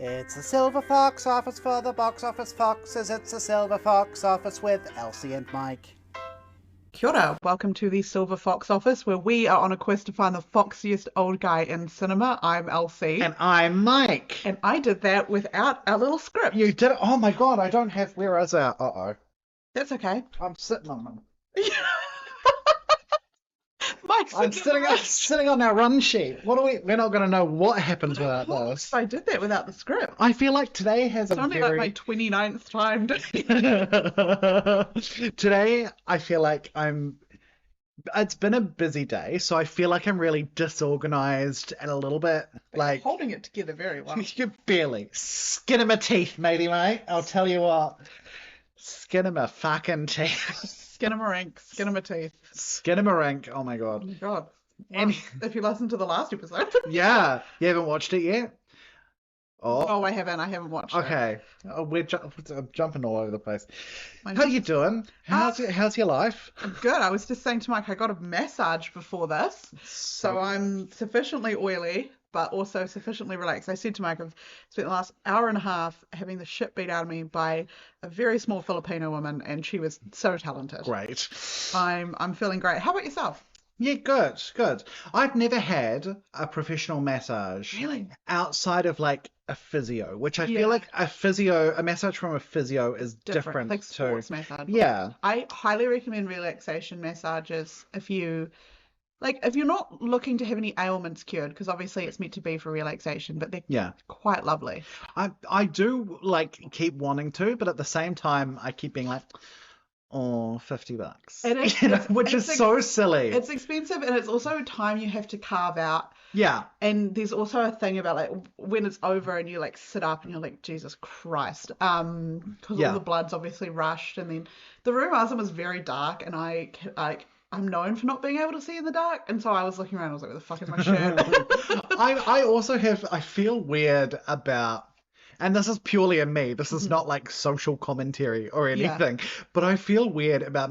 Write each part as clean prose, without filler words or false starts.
It's a silver fox office for the box office foxes. It's a silver fox office with Elsie and Mike. Kia ora. Welcome to the Silver Fox office, where we are on a quest to find the foxiest old guy in cinema. I'm Elsie. And I'm Mike. And I did that without our little script. You did it? Oh my god, I don't have... Where is our... Uh-oh. That's okay. I'm sitting on them. Mike's I'm sitting on our run sheet. What are we... We're not going to know what happens without this. I did that without the script. I feel like today has It's a only very... like my 29th time. Today, I feel like it's been a busy day, so I feel like I'm really disorganized and a little bit like... Holding it together very well. You barely. Skin of my teeth, matey, mate. I'll tell you what. Skin of my fucking teeth. Skin of my rink, skin of my teeth. Skin of my rink. Oh my Oh god. my god. Well, And if you listened to the last episode. yeah, you haven't watched it yet? Oh, I haven't watched it. Okay. I'm jumping all over the place. I'm How you doing? How's your life? Good. I was just saying to Mike, I got a massage before this, so I'm sufficiently oily, but also sufficiently relaxed. I said to Mike, I've spent the last hour and a half having the shit beat out of me by a very small Filipino woman, and she was so talented. Great. I'm feeling great. How about yourself? Yeah, good. I've never had a professional massage Really? outside of like a physio, which I Yeah. feel like a massage from a physio is different like to... sports massage. Yeah. I highly recommend relaxation massages if you're not looking to have any ailments cured, because obviously it's meant to be for relaxation, but they're Yeah. quite lovely. I do like keep wanting to, but at the same time I keep being like, oh, $50. It is. You know, which is so silly. It's expensive, and it's also time you have to carve out. Yeah. And there's also a thing about like when it's over and you like sit up and you're like, Jesus Christ, because Yeah. all the blood's obviously rushed, and then the room I was in was very dark, and I'm known for not being able to see in the dark, and so I was looking around, I was like, where the fuck is my shirt? I feel weird about, and this is purely in me, this is not like social commentary or Yeah. anything, but I feel weird about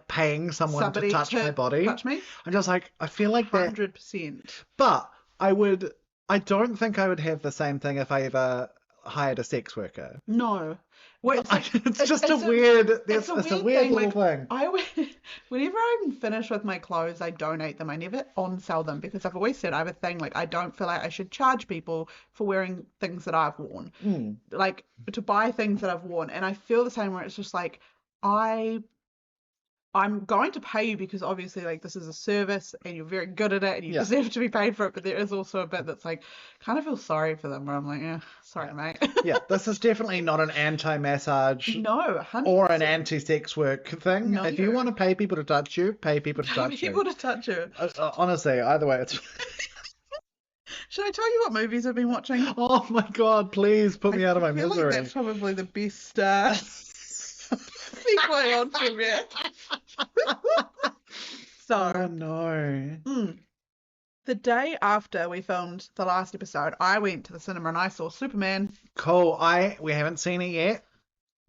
paying someone Somebody to touch my body. touch me? I'm just like, I feel like that, 100%. but I don't think I would have the same thing if I ever hired a sex worker. No. Well, It's just a weird it's a little thing. thing. Whenever I'm finished with my clothes, I donate them. I never on-sell them, because I've always said I have a thing, like, I don't feel like I should charge people for wearing things that I've worn. Like, to buy things that I've worn. And I feel the same, where it's just like, I'm going to pay you because obviously, like, this is a service and you're very good at it and you Yeah. deserve to be paid for it. But there is also a bit that's like, kind of feel sorry for them, where I'm like, yeah, sorry, mate. Yeah, this is definitely not an anti-massage No, 100%. or an anti-sex work thing. No. If you want to pay people to touch you, pay people to touch you. People to touch you. Honestly, either way, it's... Should I tell you what movies I've been watching? Oh my god, please put me out of my I feel misery. like that's probably the best segue on from it. Oh So, no. the day after we filmed the last episode, I went to the cinema and I saw Superman. Cool. We haven't seen it yet,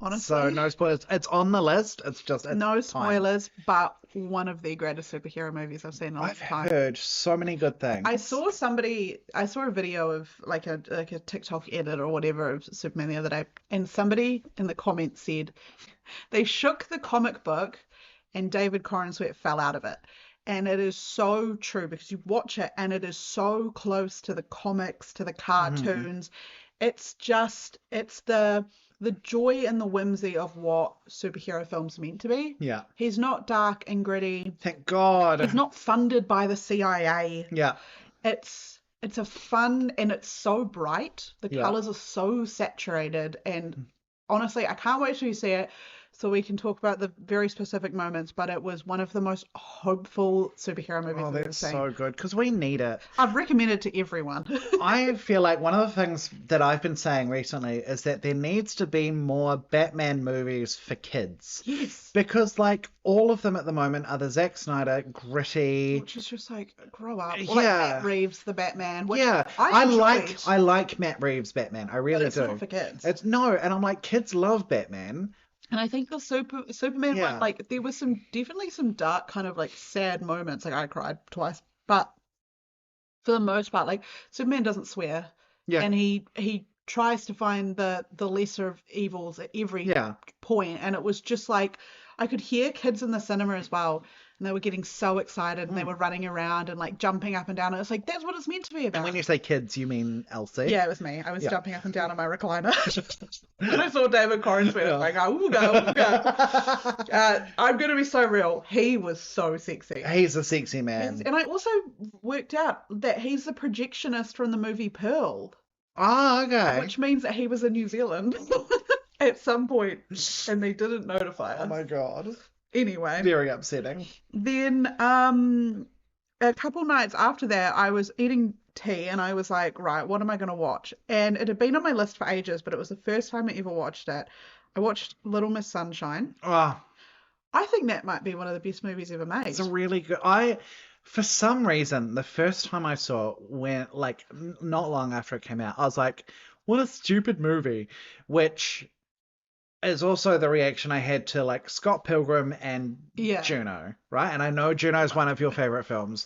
Honestly, so no spoilers. It's on the list. It's no time. spoilers, but one of the greatest superhero movies I've seen in a long I've time. heard so many good things. I saw a video of like a TikTok edit or whatever of Superman the other day, and somebody in the comments said they shook the comic book and David Corenswet fell out of it. And it is so true, because you watch it and it is so close to the comics, to the cartoons. It's the joy and the whimsy of what superhero films meant to be. Yeah. He's not dark and gritty. Thank God. He's not funded by the CIA. Yeah. It's a fun, and it's so bright. The Yeah. colors are so saturated, and honestly, I can't wait till you see it so we can talk about the very specific moments, but it was one of the most hopeful superhero movies Oh, I've ever that's seen. so good, because we need it. I've recommended it to everyone. I feel like one of the things that I've been saying recently is that there needs to be more Batman movies for kids. Yes. Because, like, all of them at the moment are the Zack Snyder, gritty. Which is just like, grow up. Or Yeah. like Matt Reeves, the Batman. Which Yeah, I enjoyed, I like Matt Reeves' Batman. I but really it's do. not for kids. It's no, and I'm like, kids love Batman. And I think the Superman Yeah. one, like, there was definitely some dark kind of like sad moments. Like, I cried twice, but for the most part, like, Superman doesn't swear. Yeah. And he tries to find the lesser of evils at every Yeah. point, and it was just like I could hear kids in the cinema as well, and they were getting so excited, and they were running around and like jumping up and down. And it's like that's what it's meant to be And about. when you say kids, you mean Elsie? Yeah, it was me. I was Yeah. jumping up and down on my recliner when I saw David Corenswet. I was like, oh, ooga. I'm gonna be so real. He was so sexy. He's a sexy man. And I also worked out that he's the projectionist from the movie Pearl, Oh, okay. which means that he was in New Zealand at some point, and they didn't notify Oh us. my god. Anyway, Very upsetting. then a couple nights after that, I was eating tea, and I was like, right, what am I going to watch? And it had been on my list for ages, but it was the first time I ever watched it. I watched Little Miss Sunshine. Oh, I think that might be one of the best movies ever made. it's a really good. For some reason, the first time I saw it, when like not long after it came out, I was like, "What a stupid movie," which is also the reaction I had to like Scott Pilgrim and Yeah. Juno, right? And I know Juno is one of your favorite films.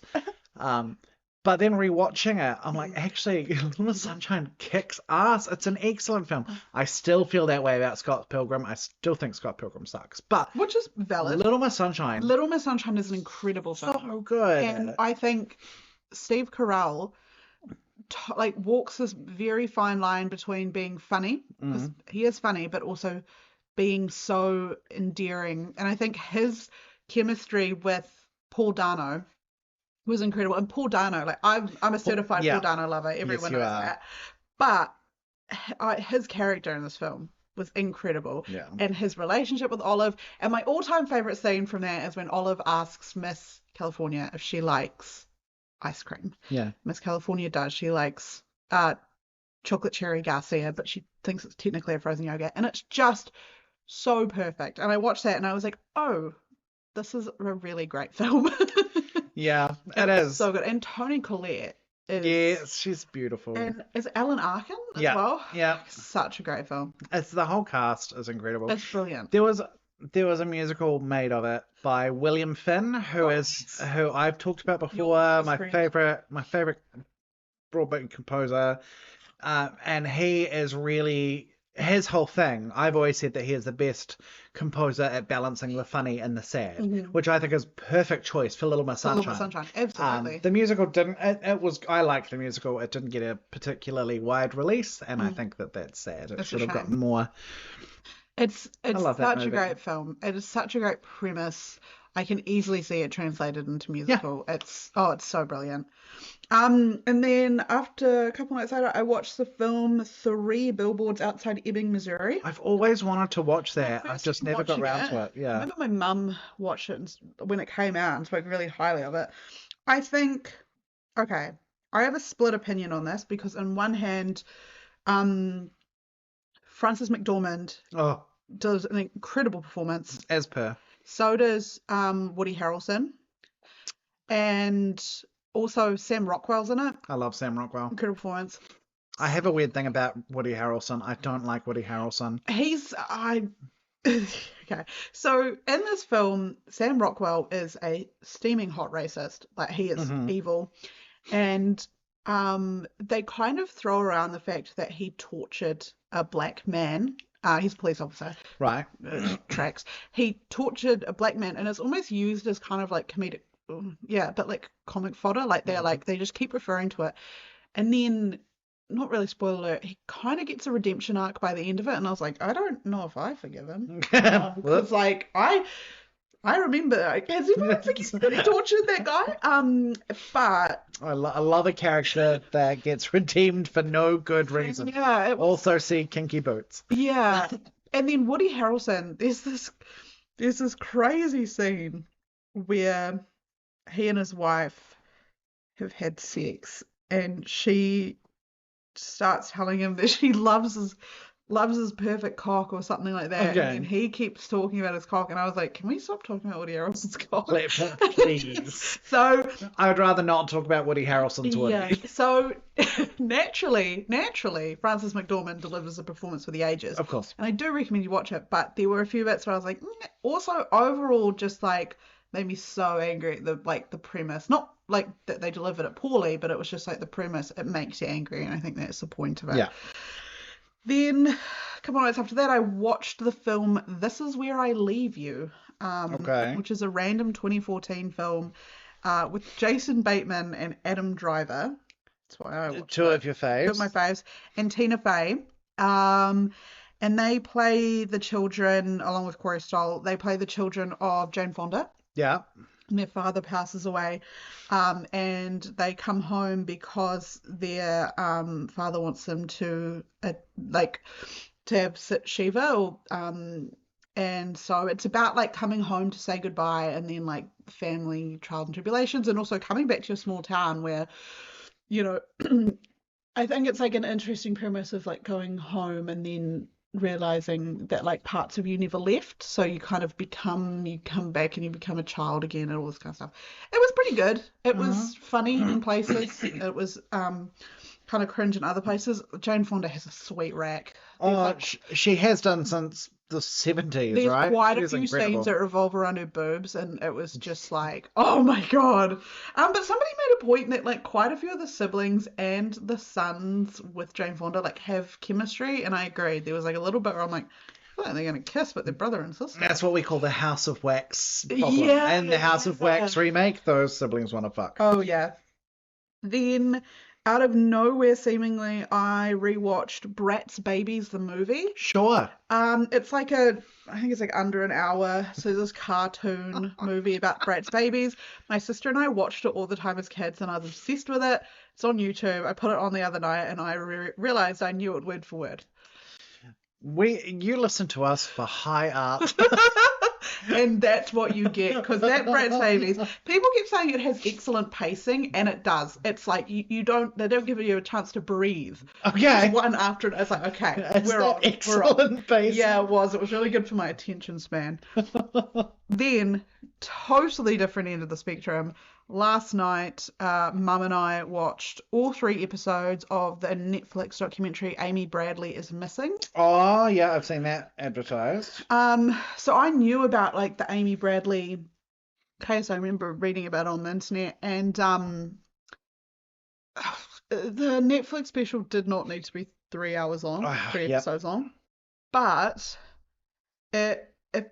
But then rewatching it, I'm like, actually, Little Miss Sunshine kicks ass. It's an excellent film. I still feel that way about Scott Pilgrim. I still think Scott Pilgrim sucks. But Which is valid. Little Miss Sunshine, Little Miss Sunshine is an incredible film. so good. And I think Steve Carell like walks this very fine line between being funny, 'cause he is funny, but also being so endearing. And I think his chemistry with Paul Dano was incredible. And Paul Dano, like I'm a certified yeah. Paul Dano lover. Everyone you knows are. that. But his character in this film was incredible. Yeah. And his relationship with Olive. And my all-time favorite scene from that is when Olive asks Miss California if she likes ice cream. Yeah. Miss California does. She likes chocolate cherry Garcia, but she thinks it's technically a frozen yogurt. And it's just so perfect. And I watched that and I was like, oh, this is a really great film. Yeah, it It's is. so good. And Toni Collette is. Yes, she's beautiful. And is Alan Arkin as Yeah, well? yeah. Such a great film. It's the whole cast is incredible. It's brilliant. There was a musical made of it by William Finn, who I've talked about before. My favorite Broadway composer, and he is really his whole thing. I've always said that he is the best composer at balancing the funny and the sad, which I think is perfect choice for Little Miss Sunshine. Little Miss Sunshine, absolutely. The musical didn't. It was. I liked the musical. It didn't get a particularly wide release, and I think that's sad. It It's a should have shame. gotten more. It's love that such a movie. great film. It is such a great premise. I can easily see it translated into musical. It's so brilliant. And then after a couple nights later, I watched the film 3 Billboards Outside Ebbing, Missouri. I've always wanted to watch that. I've First just time never got watching round to it. I Yeah. remember my mum watched it when it came out and spoke really highly of it. I think, okay, I have a split opinion on this because on one hand, Frances McDormand Oh, does an incredible performance. as per. So does Woody Harrelson. And also Sam Rockwell's in it. I love Sam Rockwell. Incredible performance. I have a weird thing about Woody Harrelson. I don't like Woody Harrelson. Okay. So in this film, Sam Rockwell is a steaming hot racist. Like he is evil. And they kind of throw around the fact that he tortured a black man. He's a police officer. Right. Tracks. He tortured a black man, and it's almost used as kind of like comedic, but like comic fodder. Like they just keep referring to it, and then, not really spoiler alert, he kind of gets a redemption arc by the end of it, and I was like, I don't know if I forgive him. Because like I remember, like, has everyone forgotten that he tortured that guy? But I love a character that gets redeemed for no good reason. yeah, Also see Kinky Boots. yeah. And then Woody Harrelson, there's this crazy scene where he and his wife have had sex, and she starts telling him that she loves his perfect cock or something like that. Okay. And he keeps talking about his cock, and I was like, can we stop talking about Woody Harrelson's cock? Please. So I would rather not talk about Woody Harrelson's Woody. yeah, so naturally, Frances McDormand delivers a performance for the ages. Of course. And I do recommend you watch it, but there were a few bits where I was like, also overall just like made me so angry at the premise. Not like that they delivered it poorly, but it was just like the premise, it makes you angry, and I think that's the point of it. Yeah. Then, a couple nights after that, I watched the film This Is Where I Leave You, Okay. which is a random 2014 film with Jason Bateman and Adam Driver. That's why I watched Two it. of your Two of my faves. faves. And Tina Fey. Um, and they play the children, along with Corey Stoll, they play the children of Jane Fonda. Yeah. And their father passes away, and they come home because their father wants them to like to have Shiva, or and so it's about like coming home to say goodbye, and then like family trials and tribulations, and also coming back to your small town where you know I think it's like an interesting premise of like going home and then realizing that like parts of you never left. So you kind of you come back and you become a child again and all this kind of stuff. It was pretty good. It was funny in places. It was kind of cringe in other places. Jane Fonda has a sweet rack. Oh, she has done since the 70s, There's right? quite a She's few scenes incredible. that revolve around her boobs, and it was just like, oh my God. But somebody made a point that like quite a few of the siblings and the sons with Jane Fonda like have chemistry, and I agreed. There was like a little bit where I'm like, I don't think they're gonna kiss, but they're brother and sister. That's what we call the House of Wax problem. Yeah, And the House of yeah. Wax remake, those siblings want to fuck. Oh yeah. Then, out of nowhere, seemingly, I rewatched Bratz Babies, the movie. Sure. It's like I think it's like under an hour. So this cartoon movie about Bratz babies. My sister and I watched it all the time as kids, and I was obsessed with it. It's on YouTube. I put it on the other night, and I realized I knew it word for word. You listen to us for high art. And that's what you get, because that Bratz Babies, people keep saying it has excellent pacing, and it does. It's like they don't give you a chance to breathe. Okay. One after it, it's like, okay, It's we're that on. excellent pace. Yeah, it was. It was really good for my attention span. Then, totally different end of the spectrum. Last night, Mum and I watched all 3 episodes of the Netflix documentary Amy Bradley is Missing. Oh, yeah, I've seen that advertised. So I knew about like the Amy Bradley case. I remember reading about it on the internet, and the Netflix special did not need to be 3 hours long, three Yep. episodes long. But if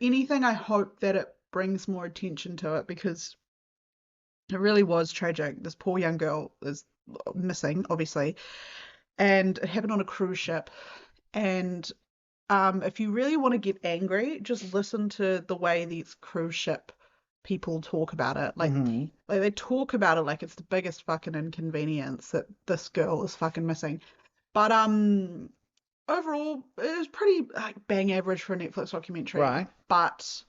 anything, I hope that it brings more attention to it, because it really was tragic. This poor young girl is missing, obviously, and it happened on a cruise ship. And if you really want to get angry, just listen to the way these cruise ship people talk about it. Like, like they talk about it like it's the biggest fucking inconvenience that this girl is fucking missing. But overall, it was pretty like bang average for a Netflix documentary. Right. But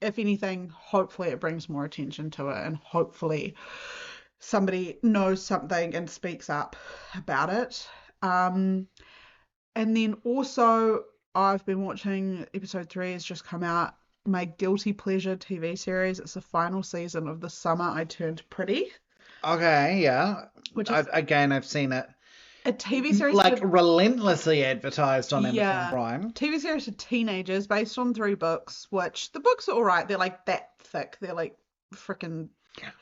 if anything, hopefully it brings more attention to it, and hopefully somebody knows something and speaks up about it. And then also, I've been watching episode 3 has just come out. My guilty pleasure TV series. It's the final season of The Summer I Turned Pretty, Okay, yeah. which is I've seen it a TV series like for, relentlessly advertised on Amazon yeah, Prime. TV series for teenagers based on 3 books, which the books are all right. They're like that thick. They're like freaking.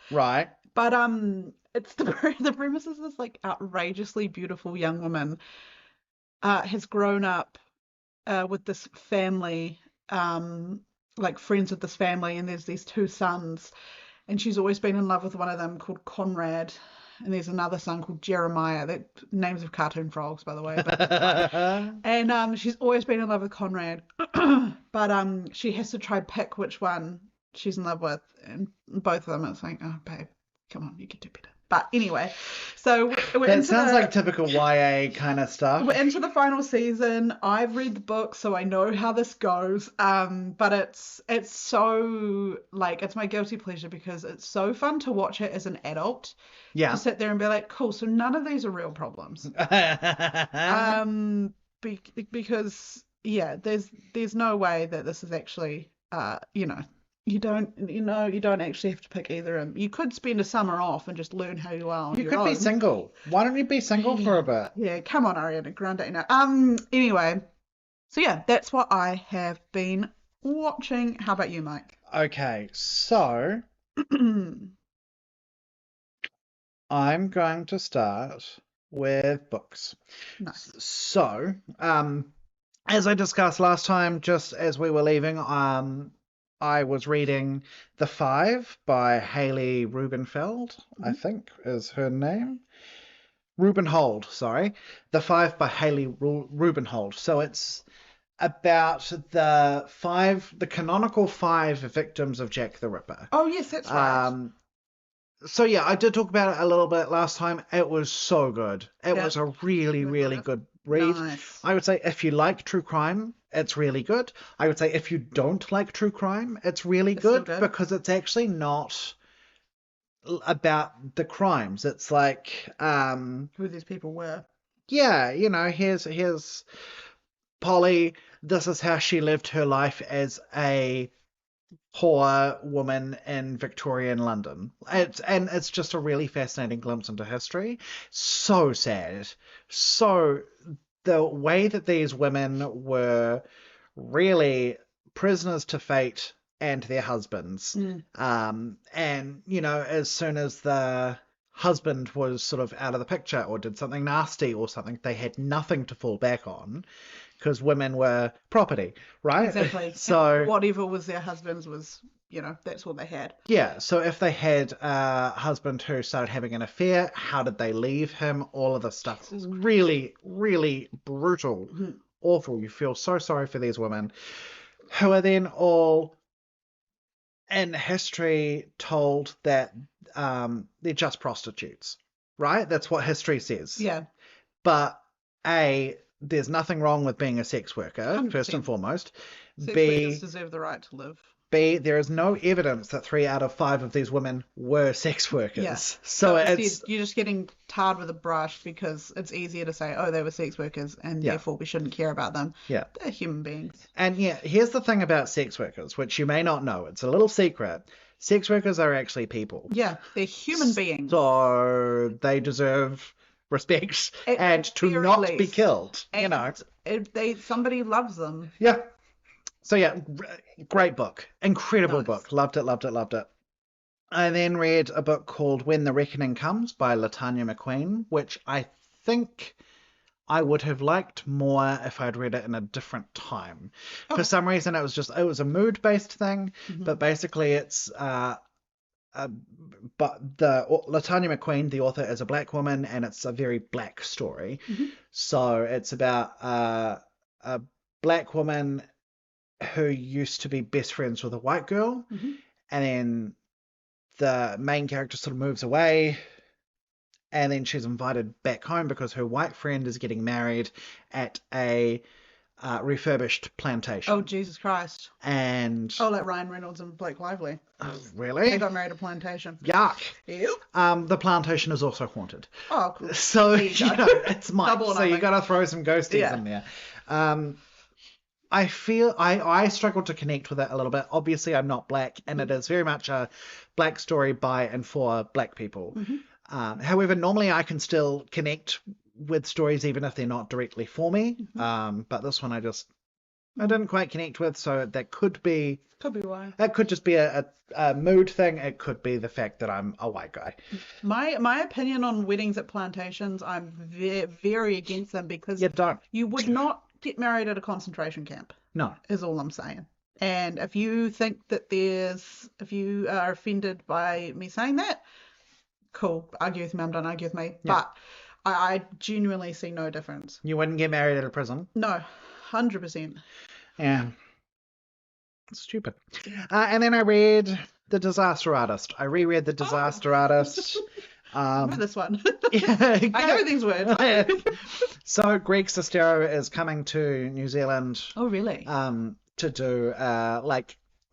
Right. But it's the premise is this like outrageously beautiful young woman has grown up with this family, like friends with this family, and there's these 2 sons, and she's always been in love with one of them called Conrad, and there's another son called Jeremiah. That names of cartoon frogs, by the way. But, and she's always been in love with Conrad, but she has to try pick which one she's in love with, and both of them it's like, oh babe, come on, you can do better. But anyway, so That sounds like typical YA kind of stuff. we're into the final season. I've read the book, so I know how this goes. But it's so like it's my guilty pleasure because it's so fun to watch it as an adult. Yeah. To sit there and be like, cool, so none of these are real problems. Because yeah, there's no way that this is actually you don't actually have to pick either of them. You could spend a summer off and just learn how you are on You your could be own. single. Why don't you be single for a bit? Yeah, come on, Ariana Grande. No. Anyway, so yeah, that's what I have been watching. How about you, Mike? Okay, so I'm going to start with books. Nice. So, as I discussed last time, just as we were leaving, I was reading The Five by Haley Rubenfeld, I think is her name. Rubenhold, sorry. The Five by Haley Rubenhold. So it's about the canonical five victims of Jack the Ripper. Oh, yes, that's right. So yeah, I did talk about it a little bit last time. It was so good. It Yeah. was a really, really good read. Nice. I would say if you like true crime, it's really good. I would say if you don't like true crime, it's really It's still good good. because it's actually not about the crimes. It's like, Who these people were. yeah, here's Polly. This is how she lived her life as a poor woman in Victorian London. It's just a really fascinating glimpse into history. So sad. So the way that these women were really prisoners to fate and their husbands. And as soon as the husband was sort of out of the picture or did something nasty or something, they had nothing to fall back on because women were property, right? Exactly. So whatever was their husband's was, that's what they had. yeah, so if they had a husband who started having an affair, how did they leave him? All of this stuff. Really, really brutal, awful. You feel so sorry for these women who are then all in history told that they're just prostitutes, right? That's what history says. Yeah. But A, there's nothing wrong with being a sex worker, first and 100%. fojust. Sex B, workers deserve the right to live. there is no evidence that 3 out of 5 of these women were sex workers. Yeah. So instead, you're just getting tarred with a brush because it's easier to say, oh, they were sex workers and therefore we shouldn't care about them. Yeah. They're human beings. And yeah, here's the thing about sex workers, which you may not know. It's a little secret. Sex workers are actually people. Yeah, they're human beings. So they deserve respect and to not be killed, Somebody loves them. Yeah. So yeah, great book. Incredible Nice. book. Loved it, loved it, loved it. I then read a book called When the Reckoning Comes by Latanya McQueen, which I think I would have liked more if I'd read it in a different time. For some reason, it was a mood-based thing, but basically it's but the Latanya McQueen, the author, is a black woman, and it's a very black story. So it's about a black woman who used to be best friends with a white girl, and then the main character sort of moves away, and then she's invited back home because her white friend is getting married at a refurbished plantation. Oh, Jesus Christ. And like Ryan Reynolds and Blake Lively. Really? They got married at a plantation. Yuck. Yep. The plantation is also haunted. Oh, cool. So, it's Mike. So you got to throw some ghosties in there. I feel I struggled to connect with it a little bit. Obviously, I'm not black, and it is very much a black story by and for black people. However, normally I can still connect with stories even if they're not directly for me. But this one I didn't quite connect with, so that could be why. That could just be a mood thing. It could be the fact that I'm a white guy. My opinion on weddings at plantations, I'm very against them because you would not get married at a concentration camp. No. Is all I'm saying. And if you think that if you are offended by me saying that, cool, argue with me, I'm done, argue with me. Yeah. But I genuinely see no difference. You wouldn't get married at a prison? No, 100%. Yeah. Stupid. And then I read The Disaster Artist. I reread The Disaster Artist. I know this one. I know these words. So Greg Sestero is coming to New Zealand. Oh, really? To do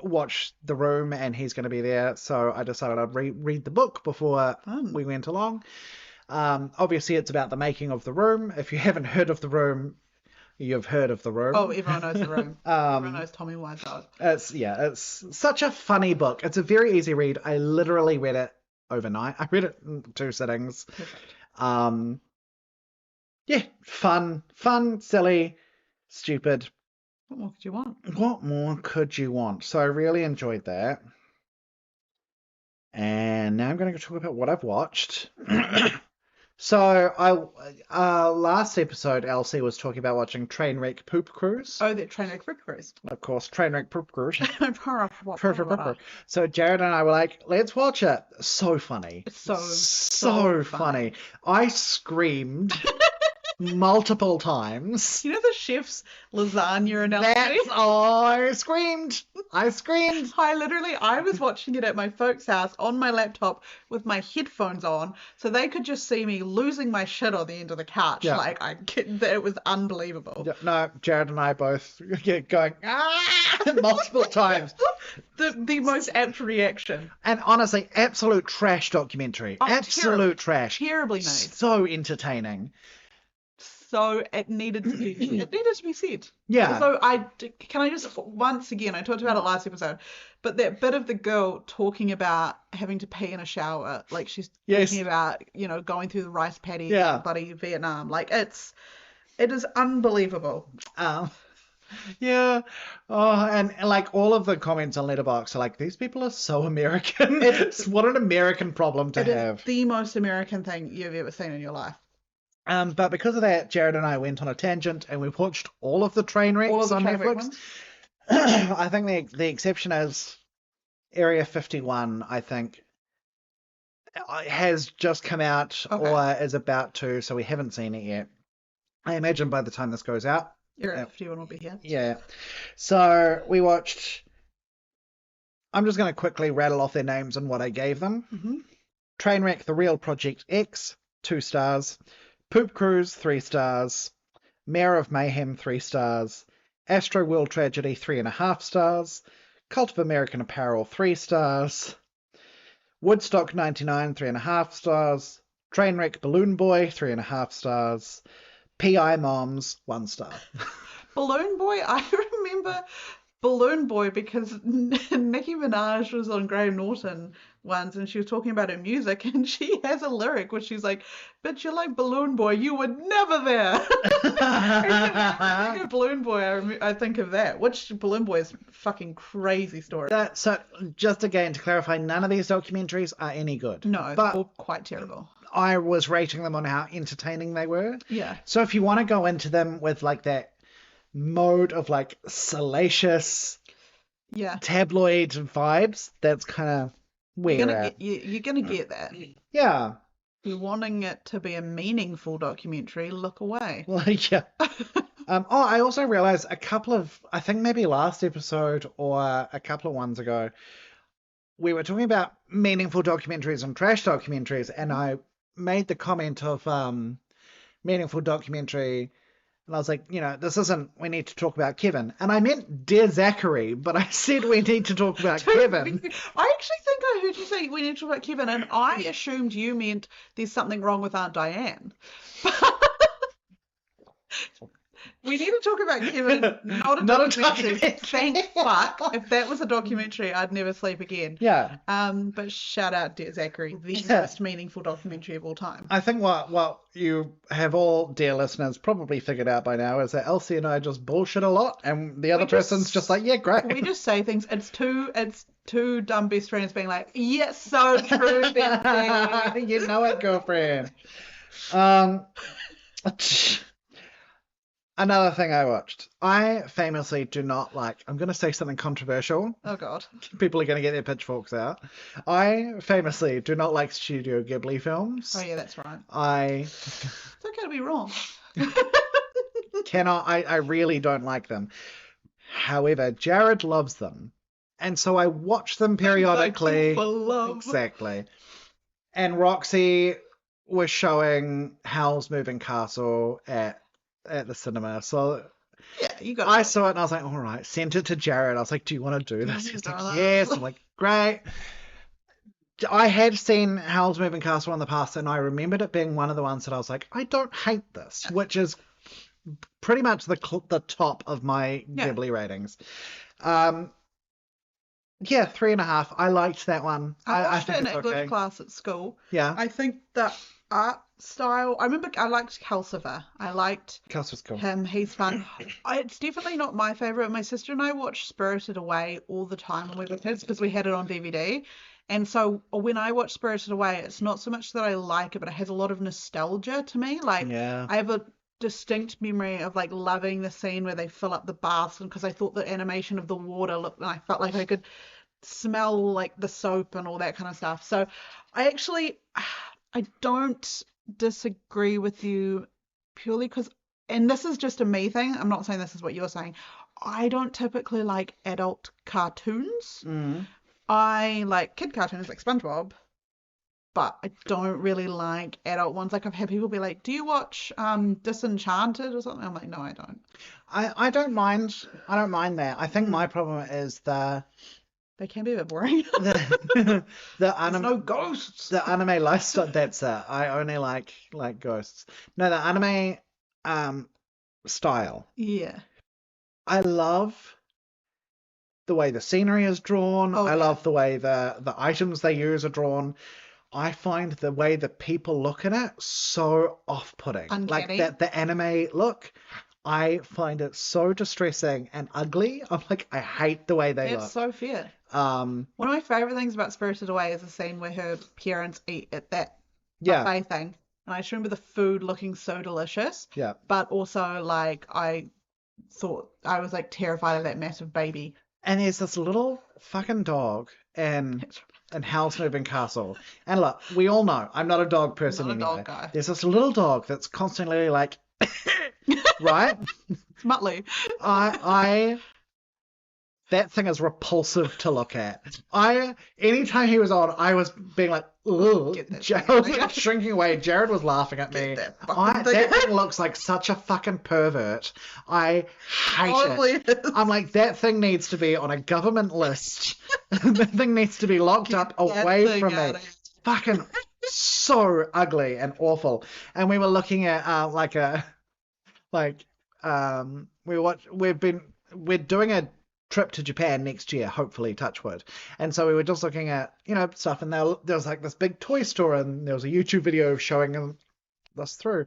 watch The Room, and he's going to be there. So I decided I'd read the book before we went along. Obviously, it's about the making of The Room. If you haven't heard of The Room, you've heard of The Room. Oh, everyone knows The Room. Everyone knows Tommy Wiseau. It's such a funny book. It's a very easy read. I literally read it overnight. I read it in 2 sittings. Perfect. Yeah, fun, silly, stupid. What more could you want? What more could you want? So I really enjoyed that. And now I'm going to talk about what I've watched. So last episode, Elsie was talking about watching Trainwreck Poop Cruise. Oh, that train wreck Rip Cruise. Of course, Trainwreck Poop Cruise. It's So Jared and I were like, let's watch it. So funny. so funny. I screamed multiple times. You know the chef's lasagna analogy? I screamed. I screamed. I was watching it at my folks' house on my laptop with my headphones on, so they could just see me losing my shit on the end of the couch. Yeah. Like it was unbelievable. Yeah, no, Jared and I both going multiple times. The most apt reaction. And honestly, absolute trash documentary. Oh, Absolute trash. Terribly made. So entertaining. So it needed to be said. Yeah. So can I just once again, I talked about it last episode, but that bit of the girl talking about having to pee in a shower, like she's talking about, going through the rice paddy in bloody Vietnam. Like it is unbelievable. Yeah. Oh, and like all of the comments on Letterboxd are like, these people are so American. What an American problem to have. It is the most American thing you've ever seen in your life. But because of that, Jared and I went on a tangent and we watched all of the train wrecks on Netflix. I think the exception is Area 51, I think, has just come out or is about to, so we haven't seen it yet. I imagine by the time this goes out, Area 51 will be here. Yeah. So we watched, I'm just going to quickly rattle off their names and what I gave them. Mm-hmm. Trainwreck The Real Project X, 2 stars. Poop Cruise, 3 stars. Mayor of Mayhem, 3 stars. Astro World Tragedy, 3.5 stars. Cult of American Apparel, 3 stars. Woodstock 99, 3.5 stars. Trainwreck Balloon Boy, 3.5 stars. P.I. Moms, 1 star. Balloon Boy, I remember Balloon Boy because Nicki Minaj was on Graham Norton once and she was talking about her music and she has a lyric where she's like, "Bitch, you're like Balloon Boy, you were never there." I think of Balloon Boy, I think of that, which Balloon Boy is a fucking crazy story. So just again to clarify, none of these documentaries are any good. No, but they're all quite terrible. I was rating them on how entertaining they were. Yeah. So if you want to go into them with like that mode of like salacious tabloid vibes, that's kind of where you're gonna get that. Yeah. If you're wanting it to be a meaningful documentary, look away. Well, yeah. I also realized I think maybe last episode or a couple of ones ago, we were talking about meaningful documentaries and trash documentaries, and I made the comment of meaningful documentary. And I was like, this isn't, we need to talk about Kevin. And I meant Dear Zachary, but I said we need to talk about Kevin. I actually think I heard you say we need to talk about Kevin, and I assumed you meant there's something wrong with Aunt Diane. We need to talk about Kevin, not a documentary. Thank fuck. If that was a documentary, I'd never sleep again. Yeah. But shout out Dear Zachary, the most meaningful documentary of all time. I think what you have all, dear listeners, probably figured out by now is that Elsie and I just bullshit a lot, and the other person's just like, yeah, great. We just say things. It's two dumb best friends being like, yes, so true, bestie. You know it, girlfriend. Another thing I watched. I famously do not like, I'm going to say something controversial. Oh, God. People are going to get their pitchforks out. I famously do not like Studio Ghibli films. Oh, yeah, that's right. It's okay to be wrong. I really don't like them. However, Jared loves them. And so I watch them periodically. Exactly. And Roxy was showing Howl's Moving Castle at the cinema, so yeah, I saw it and I was like, all right, sent it to Jared. I was like, do you want to do this? He's like, yes. I'm like, great. I had seen Howl's Moving Castle in the past, and I remembered it being one of the ones that I was like, I don't hate this, which is pretty much the top of my Ghibli ratings. 3.5. I liked that one. I watched it in English class at school. Yeah. I think the art style, I liked Calcifer. I liked Calcifer's cool. him. He's fun. It's definitely not my favorite. My sister and I watched Spirited Away all the time when we were kids because we had it on DVD. And so when I watch Spirited Away, it's not so much that I like it, but it has a lot of nostalgia to me. Like Yeah. I have a distinct memory of like loving the scene where they fill up the baths, and because I thought the animation of the water looked, and I felt like I could smell like the soap and all that kind of stuff. So I actually I don't disagree with you purely because, and this is just a me thing. I'm not saying this is what you're saying. I don't typically like adult cartoons. Mm. I like kid cartoons like SpongeBob, but I don't really like adult ones. Like I've had people be like, "Do you watch Disenchanted or something?" I'm like, "No, I don't." I don't mind. I don't mind that. I think my problem is They can be a bit boring. the There's no ghosts. the anime lifestyle. That's it. I only like ghosts. No, the anime style. Yeah. I love the way the scenery is drawn. Oh, I yeah. love the way the items they use are drawn. I find the way that people look at it so off-putting. Like Uncanny. that the anime look, I find it so distressing and ugly. I'm like, I hate the way they It's look. so fair. Um, One of my favorite things about Spirited Away is the scene where her parents eat at that yeah, buffet thing. And I just remember the food looking so delicious, yeah. but also like I thought I was like terrified of that massive baby. And there's this little fucking dog in Howl's Moving Castle. And look, we all know I'm not a dog person Not a anyway. dog guy. There's this little dog that's constantly like, right? It's Muttley. I that thing is repulsive to look at. Anytime he was on, I was being like, ugh. Get that I thing was out of like here. shrinking away. Jared was laughing at me. Get that fucking thing That out. thing looks like such a fucking pervert. I hate Totally it. is. I'm like, that thing needs to be on a government list. That thing needs to be locked up Get that away thing from me. out of here. Fucking so ugly and awful. And we were looking at we're doing a trip to Japan next year, hopefully, touch wood. And so we were just looking at, stuff, and there was like this big toy store, and there was a YouTube video showing us through.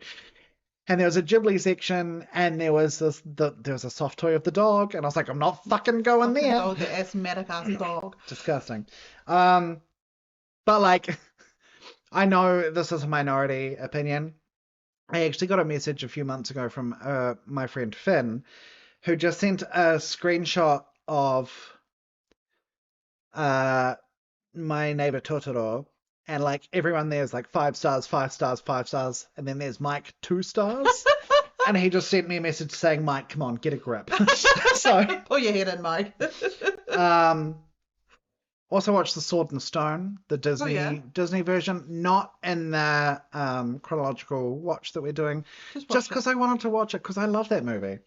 And there was a Ghibli section, and there was there was a soft toy of the dog, and I was like, I'm not fucking going there. Oh, the asthmatic ass dog. Disgusting. But like, I know this is a minority opinion. I actually got a message a few months ago from my friend Finn, who just sent a screenshot of My Neighbor Totoro, and like everyone there's like 5 stars, 5 stars, 5 stars, and then there's Mike 2 stars. And he just sent me a message saying, Mike, come on, get a grip. So Pull your head in, Mike. also watched The Sword and Stone, the Disney version, not in the chronological watch that we're doing, just because I wanted to watch it because I love that movie.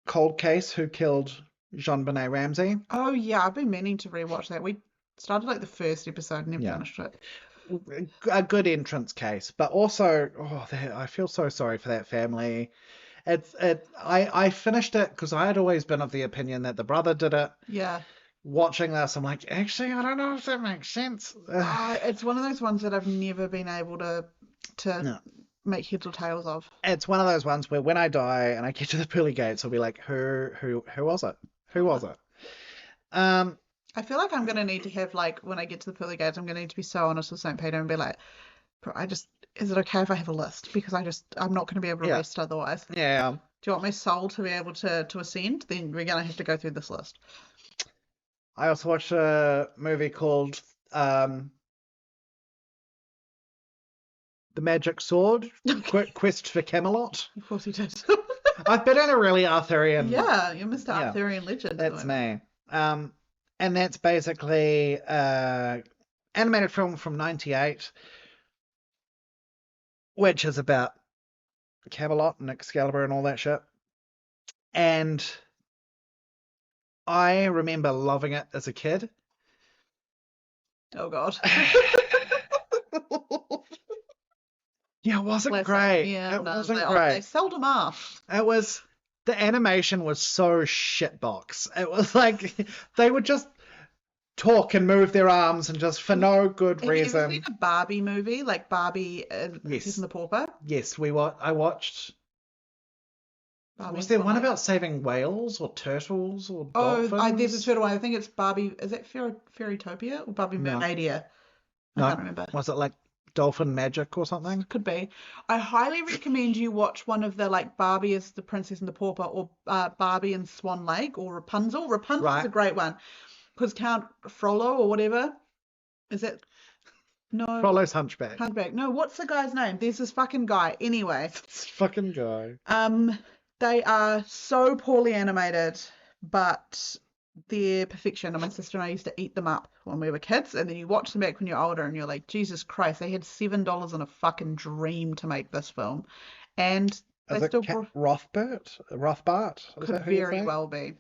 Cold Case, Who Killed Jean-Benet Ramsey. Oh yeah, I've been meaning to rewatch that. We started like the first episode and never finished it. A good entrance case, but also, I feel so sorry for that family. I finished it because I had always been of the opinion that the brother did it. Yeah. Watching this, I'm like, actually, I don't know if that makes sense. It's one of those ones that I've never been able to No. make heads or tails of. It's one of those ones where when I die and I get to the pearly gates, I'll be like, who was it? Who was it? I feel like I'm gonna need to have like when I get to the pearly gates, I'm gonna need to be so honest with St. Peter and be like, is it okay if I have a list? Because I'm not gonna be able to rest otherwise. Yeah. Do you want my soul to be able to ascend? Then we're gonna have to go through this list. I also watched a movie called The Magic Sword, Quest for Camelot. Of course he did. I've been in a really Arthurian. Yeah, you're Mr. Arthurian legend. That's me. And that's basically animated film from '98, which is about Camelot and Excalibur and all that shit. And I remember loving it as a kid. Oh God. Yeah, it wasn't great. Yeah, it wasn't great. They seldom are. The animation was so shitbox. It was like they would just talk and move their arms and just for no good reason. Have you ever seen a Barbie movie, like Barbie Yes. and the Pauper? Yes, I watched Barbie Was and there Swan one Lake. about saving whales or turtles or Oh, dolphins? there's a turtle one. I think it's Barbie. Is that Fairytopia or Barbie No, Mermaidia? I no. can't remember. Was it like dolphin magic or something? Could be. I highly recommend you watch one of the like Barbie as the Princess and the Pauper or Barbie and Swan Lake or Rapunzel. Rapunzel's a Right. great one because Count Frollo or whatever is it? No, Frollo's Hunchback. Hunchback. No, what's the guy's name? There's this fucking guy. Anyway, This fucking guy. they are so poorly animated, but they're perfection. And my sister and I used to eat them up when we were kids, and then you watch them back when you're older, and you're like, Jesus Christ, they had $7 in a fucking dream to make this film, and they Is it still Rothbart? Rothbart? Is could that who you very say? well be.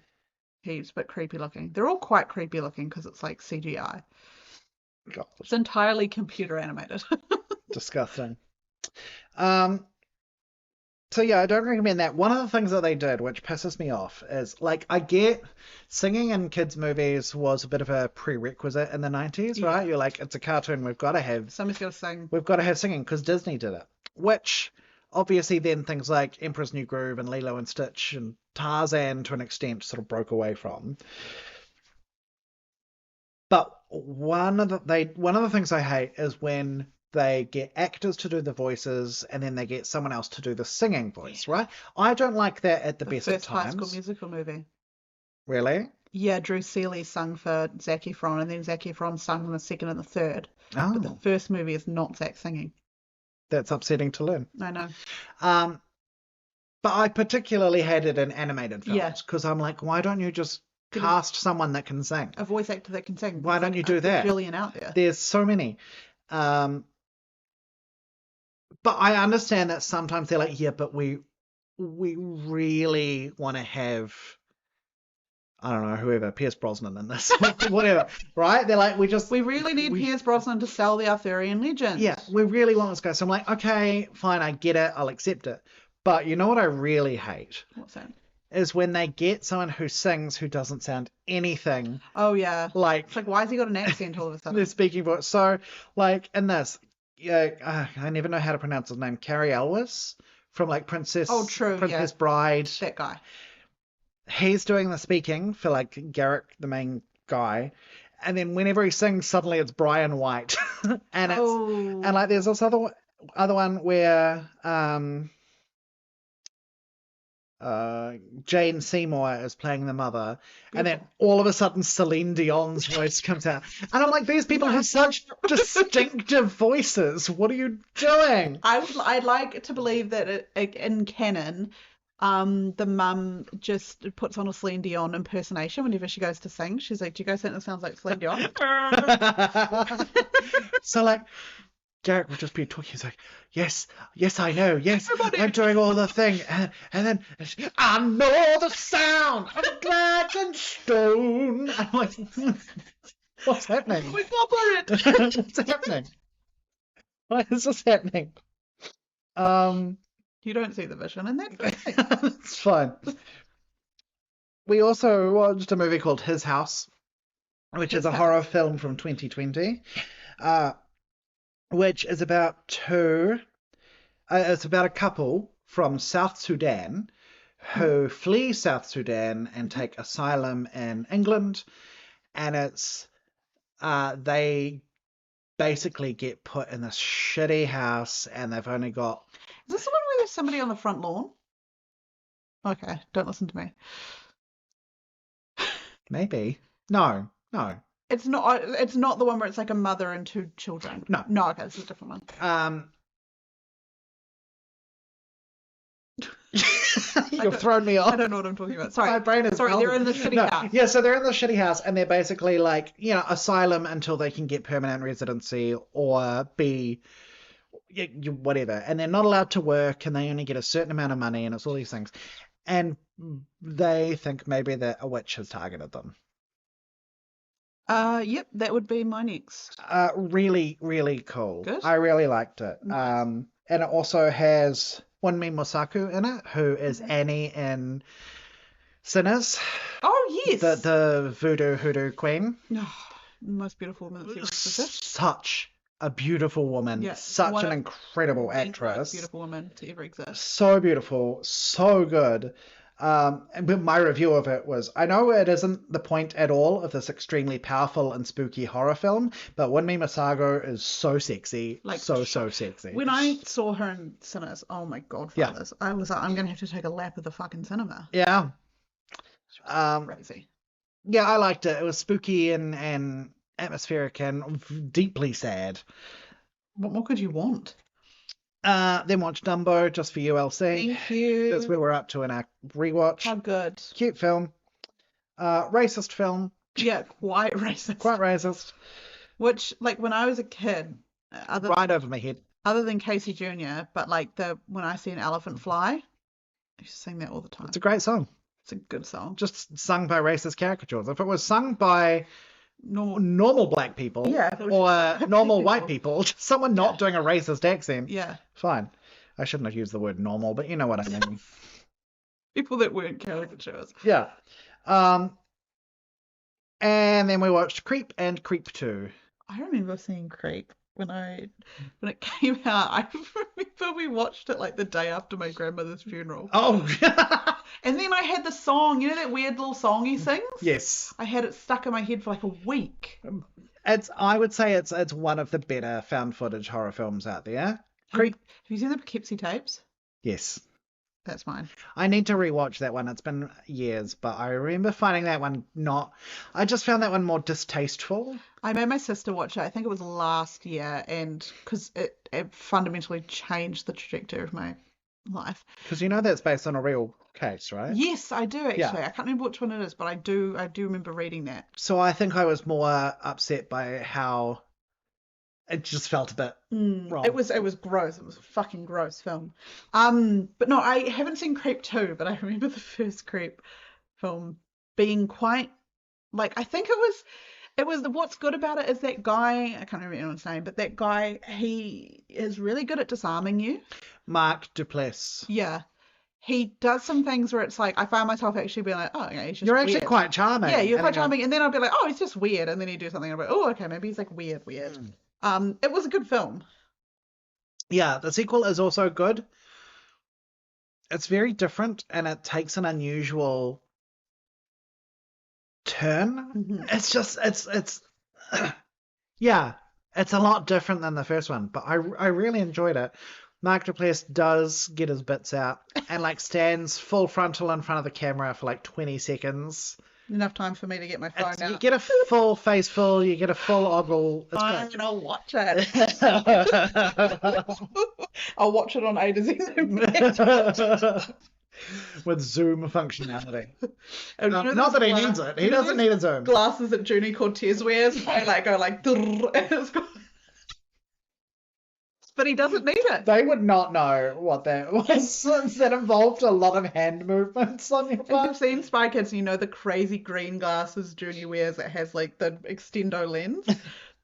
He's a bit creepy looking. They're all quite creepy looking because it's like CGI. God, It's entirely computer animated. disgusting. So yeah, I don't recommend that. One of the things that they did, which pisses me off, is like I get singing in kids' movies was a bit of a prerequisite in the 90s, right? Yeah. You're like, it's a cartoon, Somebody's got to sing. we've got to have singing because Disney did it. Which obviously then things like Emperor's New Groove and Lilo and Stitch and Tarzan to an extent sort of broke away from. But one of the things I hate is when they get actors to do the voices and then they get someone else to do the singing voice, right? I don't like that at the best of First High School times. Musical movie. Really? Yeah, Drew Seeley sung for Zac Efron, and then Zac Efron sung in the second and the third. But the Oh, first movie is not Zac singing. that's upsetting to learn. I know. Um, but I particularly hate it in animated Yeah. films because I'm like, why don't you just Get cast someone that can sing? a voice actor that can sing. Why There's don't like you do a that? bajillion out there. There's so many. But I understand that sometimes they're like, yeah, but we really want to have, I don't know, whoever, Pierce Brosnan in this, whatever, right? They're like, We really need Pierce Brosnan to sell the Arthurian legend. yeah, we really want this guy. So I'm like, okay, fine, I get it, I'll accept it. But you know what I really hate What's that? is when they get someone who sings who doesn't sound anything Oh, yeah. like It's like, why has he got an accent all of a sudden? their speaking voice. So, like in this, yeah, I never know how to pronounce his name. Carrie Elwes from like Princess Bride. That guy. He's doing the speaking for like Garrick, the main guy, and then whenever he sings, suddenly it's Brian White, and like there's this other one where Jane Seymour is playing the mother, and then all of a sudden Celine Dion's voice comes out, and I'm like, these people have such distinctive voices. What are you doing? I'd like to believe that in canon, the mum just puts on a Celine Dion impersonation whenever she goes to sing. She's like, "Do you guys think that sounds like Celine Dion?" So like, Derek would just be talking. He's like, yes, I know, yes, Everybody. I'm doing all the thing, and then I know the sound of glass and stone. I'm like, what's happening? We got it. What's happening? Why is this happening? You don't see the vision, and that's okay. It's fine. We also watched a movie called His House, which is a horror film from 2020. Which is about it's about a couple from South Sudan who flee South Sudan and take asylum in England, and it's they basically get put in this shitty house, and they've only got. Is this the one where there's somebody on the front lawn? Okay, don't listen to me. Maybe no. It's not the one where it's like a mother and two children. No. Okay, this is a different one. You've thrown me off. I don't know what I'm talking about. Sorry. My brain is Sorry, they're in the shitty house. Yeah, so they're in the shitty house, and they're basically like, asylum until they can get permanent residency or be whatever. And they're not allowed to work, and they only get a certain amount of money, and it's all these things. And they think maybe that a witch has targeted them. Yep, that would be my next. Really, really cool. Good. I really liked it. Nice. And it also has Wunmi Mosaku in it, who is Annie in Sinners. Oh, yes. The voodoo hoodoo queen. Oh, most beautiful woman that's ever existed. Such a beautiful woman, Yeah, such one an of incredible the most actress. beautiful women to ever exist. So beautiful, so good. But my review of it was, I know it isn't the point at all of this extremely powerful and spooky horror film, but Winmi Masago is so sexy, Like, so sexy. When I saw her in cinemas, oh my God, Yeah. fathers, I was like, I'm gonna have to take a lap of the fucking cinema. Yeah. She was crazy. Yeah, I liked it. It was spooky and atmospheric and deeply sad. What more could you want? Then watch Dumbo just for you, LC. Thank you. That's where we're up to in our rewatch. How good. Cute film. Racist film. Yeah, quite racist. Quite racist. Which, like, when I was a kid, Right over my head. other than Casey Jr., but like when I see an elephant fly, I used to sing that all the time. It's a great song. It's a good song. Just sung by racist caricatures. If it was sung by Normal black people, Yeah, if it was or normal white people, just someone not doing a racist accent, Yeah. fine. I shouldn't have used the word normal, but you know what I mean. People that weren't caricatures. Yeah. And then we watched Creep and Creep 2. I remember seeing Creep when it came out. I remember we watched it like the day after my grandmother's funeral. Oh, And then I had the song, you know that weird little song he sings? yes. I had it stuck in my head for like a week. I would say it's one of the better found footage horror films out there. Have you seen the Poughkeepsie tapes? Yes. That's mine. I need to rewatch that one. It's been years, but I remember finding that one I just found that one more distasteful. I made my sister watch it. I think it was last year, and because it fundamentally changed the trajectory of my life. Because you know that's based on a real case, right? Yes, I do actually. Yeah. I can't remember which one it is, but I do remember reading that. So I think I was more upset by how it just felt a bit wrong. It was gross. It was a fucking gross film. But no, I haven't seen Creep 2, but I remember the first Creep film being quite like I think it was what's good about it is that guy, I can't remember anyone's name, but that guy, he is really good at disarming you. Mark Duplass. Yeah. He does some things where it's like I found myself actually being like, oh, yeah, he's just You're actually weird. quite charming. Yeah, you're quite And charming, and then I'll be like, oh, he's just weird, and then he'd do something, and I'll be like, oh, okay, maybe he's like weird. It was a good film. Yeah, the sequel is also good. It's very different, and it takes an unusual turn. Mm-hmm. It's just it's yeah, it's a lot different than the first one, but I really enjoyed it. Mark Duplass does get his bits out and like stands full frontal in front of the camera for like 20 seconds. Enough time for me to get my phone out. You get a full face full, you get a full ogle. It's I'm great. gonna watch it. I'll watch it on A to Z. With Zoom functionality. And you know Not those that he needs it. He doesn't need a Zoom. glasses that Junie Cortez wears. They like go like, and it's got... but he doesn't need it. They would not know what that was since that involved a lot of hand movements on your If part. you've seen Spy Kids, you know the crazy green glasses Junie wears that has like the extendo lens.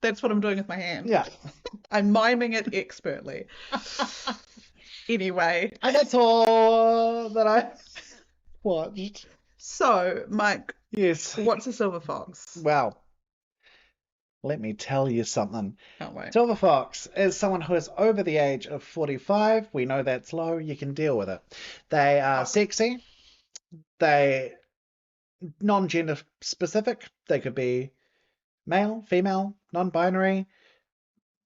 That's what I'm doing with my hand. Yeah. I'm miming it expertly. Anyway. And that's all that I watched. So, Mike, Yes. what's a silver fox? Well, let me tell you something. Can't wait. Silver Fox is someone who is over the age of 45. We know that's low. You can deal with it. They are sexy. They non-gender specific. They could be male, female, non-binary,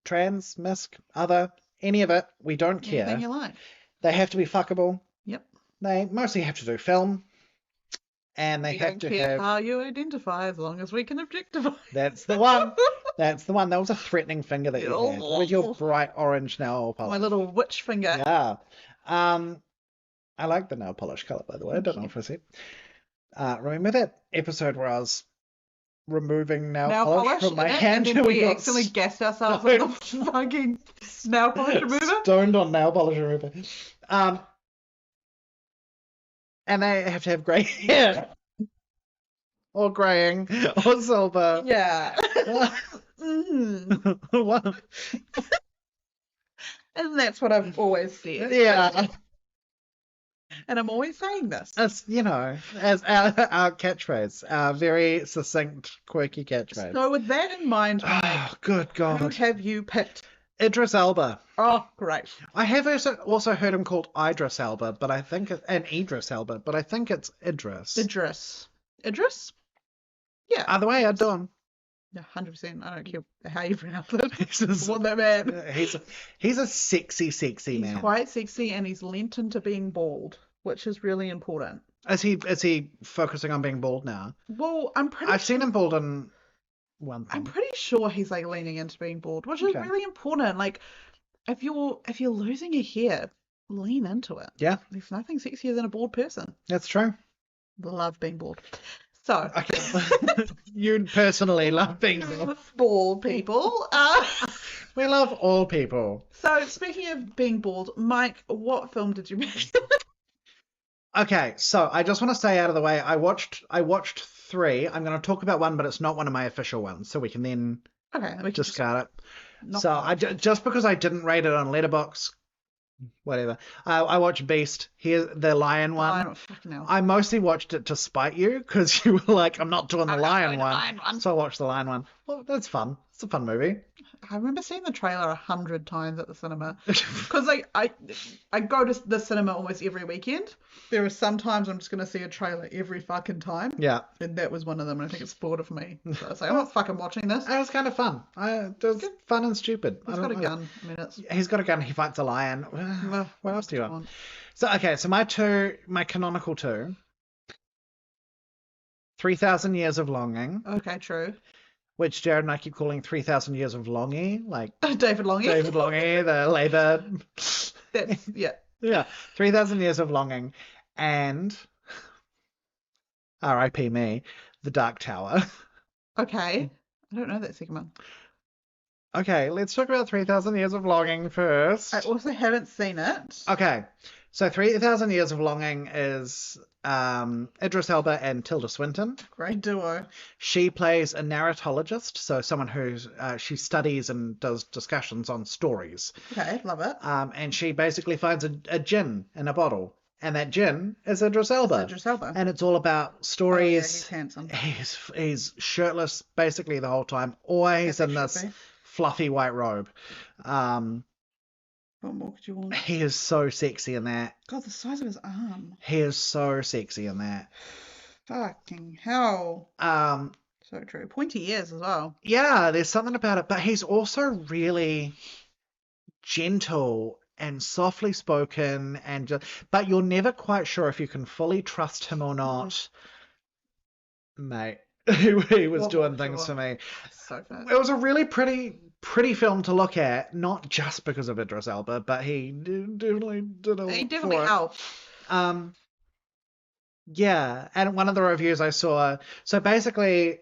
trans, misc, other, any of it. We don't care. Anything you like. They have to be fuckable. Yep. They mostly have to do film. And they We have don't to care have... how you identify as long as we can objectify. That's the one. That's the one. That was a threatening finger that you had with your bright orange nail polish. My little witch finger. Yeah. I like the nail polish color, by the way. I don't know if I said. Remember that episode where I was removing nail polish from my hand and then we accidentally gassed ourselves with the fucking nail polish remover? Stoned on nail polish remover. And they have to have grey hair. Or greying. Or silver. Yeah. What? And that's what I've always said. Yeah. And I'm always saying this. As as our catchphrase, our very succinct, quirky catchphrase. So with that in mind, Mike, Oh, good who God. have you picked? Idris Elba. Oh, great. I have also heard him called Idris Elba, but I think and Idris Elba, but I think it's Idris. Idris. Idris? Yeah. Either way, I'd do him. Yeah, 100%. I don't care how you pronounce it. He's just- What that man. He's a sexy He's man. quite sexy and he's lent into being bald, which is really important. Is he focusing on being bald now? Well, I've seen him bald in one thing. I'm pretty sure he's like leaning into being bald, which is Okay. really important. Like, if you're losing your hair, lean into it. Yeah, There's nothing sexier than a bald person. that's true. Love being bald. So, Okay. You personally love being bald. bald people. We love all people. So, speaking of being bald, Mike, what film did you make? Okay, so I just want to say out of the way, I watched 3. I'm going to talk about one, but it's not one of my official ones, so we can then Okay, we can discard it. knock So it off. just because I didn't rate it on Letterboxd, whatever. I watched Beast. Here's the lion one. I don't fucking know. I mostly watched it to spite you because you were like, I'm not doing the I'm not lion doing the one. lion one. So I watched the lion one. Well, that's fun. It's a fun movie. I remember seeing the trailer 100 times at the cinema because I go to the cinema almost every weekend. There are some times I'm just going to see a trailer every fucking time. Yeah. And that was one of them, and I think it spoiled it for me. So I was like, I'm not fucking watching this. It was kind of fun. It was fun and stupid. He's got a gun. I mean, it's... He's got a gun. He fights a lion. What else do you want? want? So my canonical 2, 3,000 Years of Longing, Okay, true. which Jared and I keep calling 3,000 Years of Longy, like David Longy. David Longy, the Labour. That's, yeah. Yeah, 3,000 Years of Longing, and R.I.P. me, The Dark Tower. Okay. I don't know that second one. Okay, let's talk about 3,000 Years of Longing first. I also haven't seen it. Okay, so 3,000 Years of Longing is Idris Elba and Tilda Swinton. Great duo. She plays a narratologist, so someone who she studies and does discussions on stories. Okay, love it. And she basically finds a djinn in a bottle, and that djinn is Idris Elba. Idris Elba. And it's all about Oh, yeah, stories. he's handsome. He's shirtless basically the whole time, always As in he this should be. fluffy white robe. What more could you want? He is so sexy in that. God, the size of his arm. He is so sexy in that. Fucking hell. So true. Pointy ears as well. Yeah, there's something about it, but he's also really gentle and softly spoken, but you're never quite sure if you can fully trust him or not. Mate, he was What doing more things do for you me. So fat. It was a really pretty film to look at, not just because of Idris Elba, but he definitely did a lot He definitely for it. helped. Yeah, and one of the reviews I saw, so basically,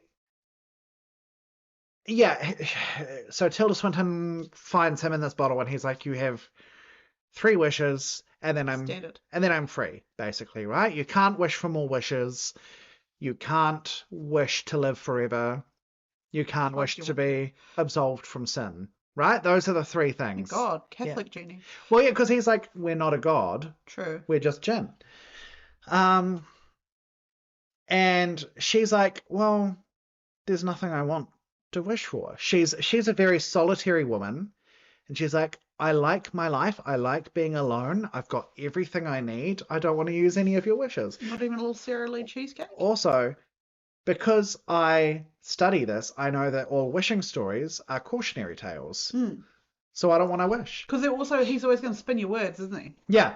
yeah, so Tilda Swinton finds him in this bottle and he's like, you have 3 wishes and then Standard. I'm free, basically, right? You can't wish for more wishes. You can't wish to live forever. You can't wish to be absolved from sin, right? Those are the 3 things. God, Catholic genie. Well, yeah, because he's like, we're not a god. True. We're just jinn. And she's like, well, there's nothing I want to wish for. She's a very solitary woman, and she's like, I like my life. I like being alone. I've got everything I need. I don't want to use any of your wishes. Not even a little Sara Lee cheesecake? Also, because I study this, I know that all wishing stories are cautionary tales. So I don't want to wish. Because he's always going to spin your words, isn't he? Yeah.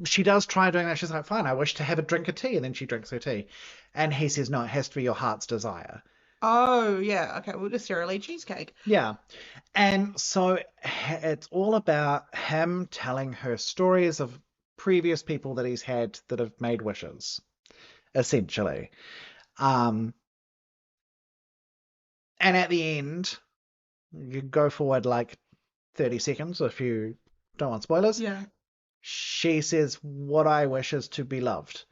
She does try doing that. She's like, fine, I wish to have a drink of tea. And then she drinks her tea. And he says, no, it has to be your heart's desire. Oh, yeah. Okay, well, the Sara Lee cheesecake. Yeah. And so it's all about him telling her stories of previous people that he's had that have made wishes, essentially. And at the end, you go forward like 30 seconds if you don't want spoilers. Yeah. She says, what I wish is to be loved.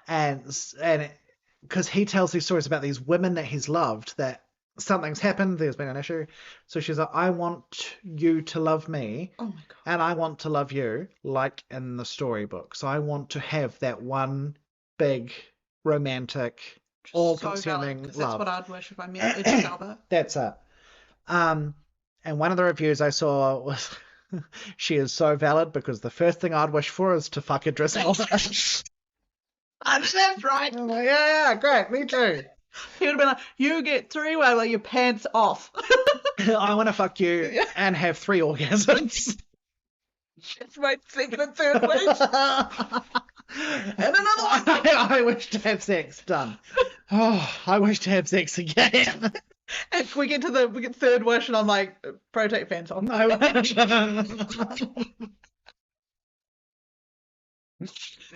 And because he tells these stories about these women that he's loved that something's happened, there's been an issue. So she's like, I want you to love me, Oh my God. and I want to love you, like in the storybook. So I want to have that one big, romantic, So valid, all-consuming because that's what love. I'd wish if I met Idris Elba. That's it. And one of the reviews I saw was, she is so valid because the first thing I'd wish for is to fuck Idris Elba. That's right. I'm like, yeah, great, me too. He would have been like, you get three-way like your pants off. I want to fuck you and have 3 orgasms. It's my second and third wish. And another one. I wish to have sex. Done. Oh, I wish to have sex again. And we get third wish, and I'm like, protect pants on.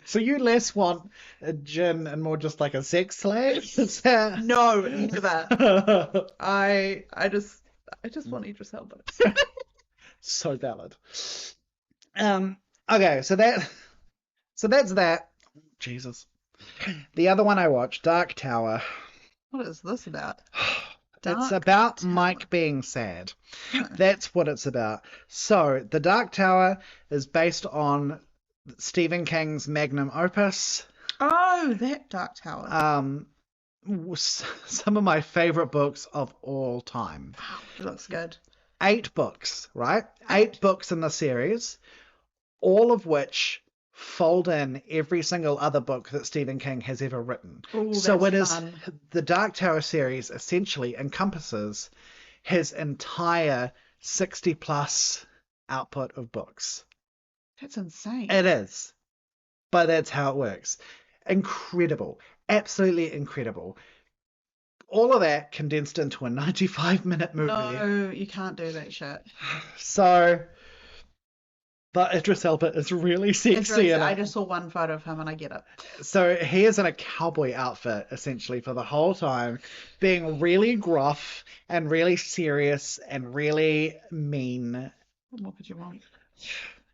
So you less want a gin and more just like a sex slave? Is that... No, neither that. I just want Idris Elba. So valid. Okay, so that's that. Jesus. The other one I watched, Dark Tower. What is this about? It's about Tower. Mike being sad. That's what it's about. So, The Dark Tower is based on Stephen King's magnum opus. Oh, that Dark Tower. Some of my favorite books of all time. Wow, it looks good. 8 books, right? 8 books in the series, all of which fold in every single other book that Stephen King has ever written. Ooh, So it is fun. the Dark Tower series essentially encompasses his entire 60 plus output of books. That's insane. It is. But that's how it works. Incredible. Absolutely incredible. All of that condensed into a 95-minute movie. No, you can't do that shit. So, but Idris Elba is really sexy in it. I just saw one photo of him and I get it. So he is in a cowboy outfit essentially for the whole time, being really gruff and really serious and really mean, What more could you want?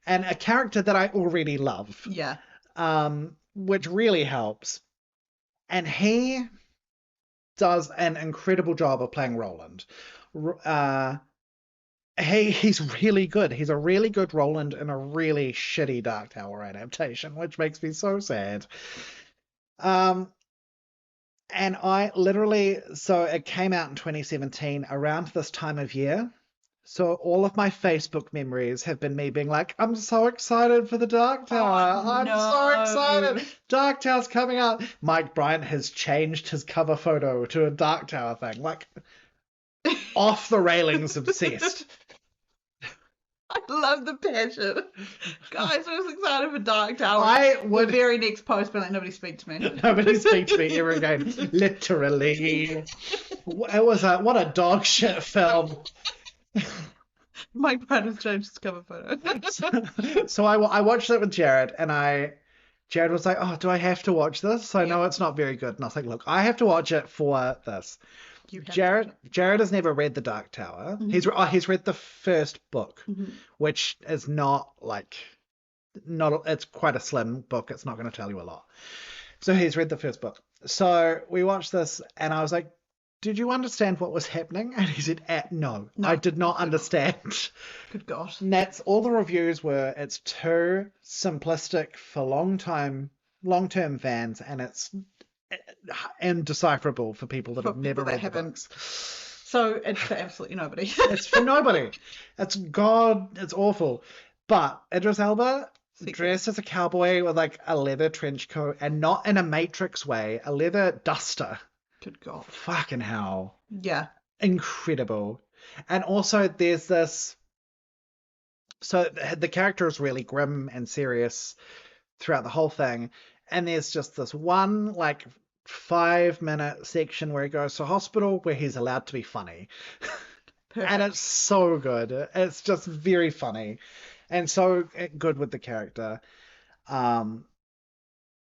and a character that I already love, Yeah. which really helps. And he does an incredible job of playing Roland. He's really good. He's a really good Roland in a really shitty Dark Tower adaptation, which makes me so sad. And I literally, so it came out in 2017 around this time of year. So all of my Facebook memories have been me being like, I'm so excited for the Dark Tower. Oh, I'm no. so excited. Dark Tower's coming out. Mike Bryant has changed his cover photo to a Dark Tower thing. Like, off the railings obsessed. I love the passion. Guys, I was excited for Dark Tower. I would... The very next post, but like, nobody speak to me. Nobody speak to me ever again. Literally. It was what a dog shit film. Mike Brown has changed his cover photo. So I watched it with Jared, and Jared was like, oh, do I have to watch this? So I know it's not very good. And I was like, look, I have to watch it for this. Jared has never read The Dark Tower. Mm-hmm. He's read the first book, Mm-hmm. which is it's quite a slim book. It's not going to tell you a lot. So he's read the first book. So we watched this, and I was like, did you understand what was happening? And he said, no, I did not understand. Good God. And that's all the reviews were. It's too simplistic for long-term fans, and it's indecipherable for people that have never read the books. So it's for absolutely nobody. It's for nobody. It's awful. But Idris Elba dressed as a cowboy with like a leather trench coat, and not in a Matrix way, a leather duster. Good God. Fucking hell. Yeah. Incredible. And also there's this, so the character is really grim and serious throughout the whole thing, and there's just this one like 5-minute section where he goes to hospital where he's allowed to be funny. And it's so good. It's just very funny and so good with the character. And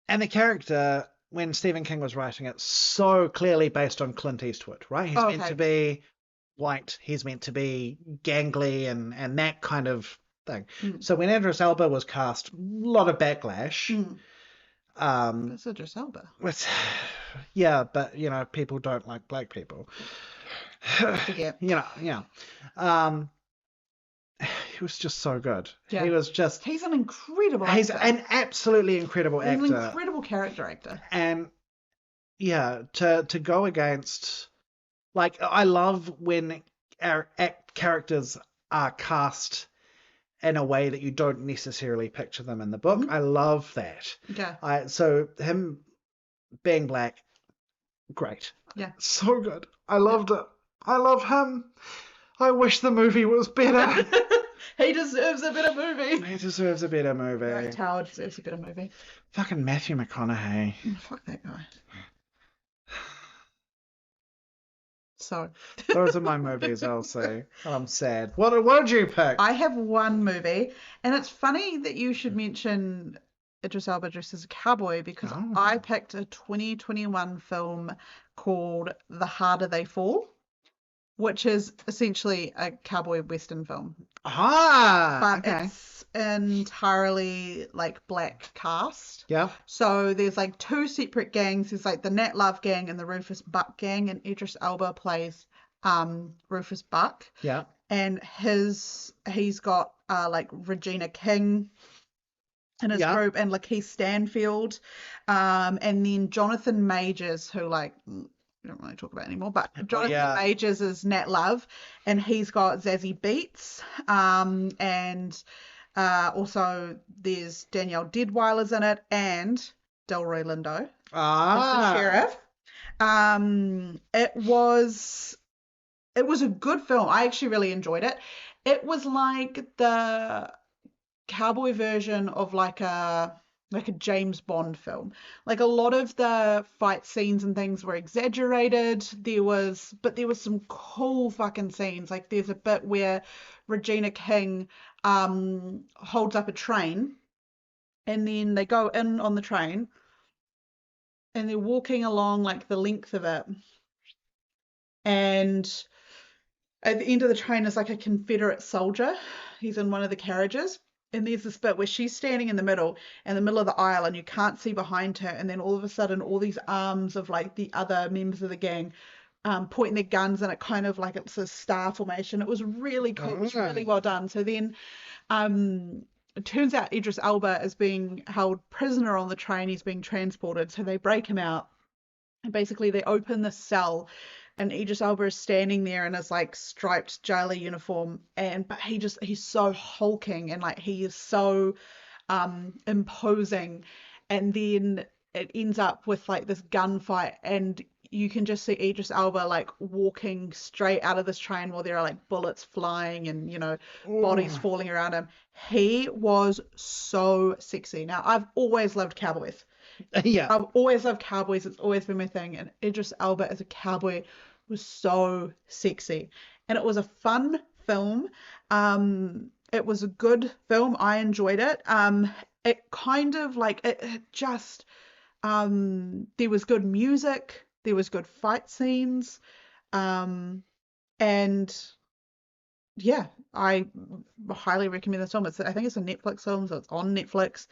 the character, when Stephen King was writing it, so clearly based on Clint Eastwood, right? He's meant to be white. He's meant to be gangly and that kind of thing. So when Idris Elba was cast, a lot of backlash. It's Idris Elba. Yeah, but people don't like black people. Forget. Yeah. Um, he was just so good. Yeah. He was just. He's an incredible He's actor. an absolutely incredible He's actor. an incredible character actor. And yeah, to go against, like, I love when our characters are cast in a way that you don't necessarily picture them in the book. I love that. Yeah. So him being black, great. Yeah. So good. I loved it. I love him. I wish the movie was better. He deserves a better movie. He deserves a better movie. Eric Tower deserves a better movie. Fucking Matthew McConaughey. Fuck that guy. So those are my movies, I'll say. I'm sad. What did you pick? I have one movie, and it's funny that you should mention Idris Elba dressed as a cowboy, because I picked a 2021 film called The Harder They Fall, which is essentially a cowboy western film. But it's entirely like black cast. Yeah. So there's like two separate gangs. There's like the Nat Love gang and the Rufus Buck gang, and Idris Elba plays Rufus Buck. Yeah. And he's got like Regina King in his group, and Lakeith Stanfield, and then Jonathan Majors, who like we don't really talk about anymore, but Jonathan Majors is Nat Love, and he's got Zazie Beetz, and also there's Danielle Deadwyler's in it, and Delroy Lindo as the sheriff. It was a good film. I actually really enjoyed it. It was like the cowboy version of like a James Bond film. Like, a lot of the fight scenes and things were exaggerated. But there was some cool fucking scenes. Like, there's a bit where Regina King holds up a train, and then they go in on the train, and they're walking along like the length of it, and at the end of the train is like a Confederate soldier. He's in one of the carriages. And there's this bit where she's standing in the middle of the aisle, and you can't see behind her. And then all of a sudden, all these arms of like the other members of the gang pointing their guns, and it kind of like it's a star formation. It was really cool. It was really well done. So then it turns out Idris Elba is being held prisoner on the train. He's being transported. So they break him out. And basically they open the cell, and Idris Elba is standing there in his like striped jailer uniform, but he's so hulking, and like he is so imposing. And then it ends up with like this gunfight, and you can just see Idris Elba like walking straight out of this train while there are like bullets flying and, you know, bodies falling around him. He was so sexy. Now, I've always loved cowboys. Yeah. I've always loved cowboys. It's always been my thing. And Idris Elba as a cowboy was so sexy. And it was a fun film. It was a good film. I enjoyed it. It kind of like, it just, there was good music. There was good fight scenes. And yeah, I highly recommend this film. I think it's a Netflix film, so it's on Netflix.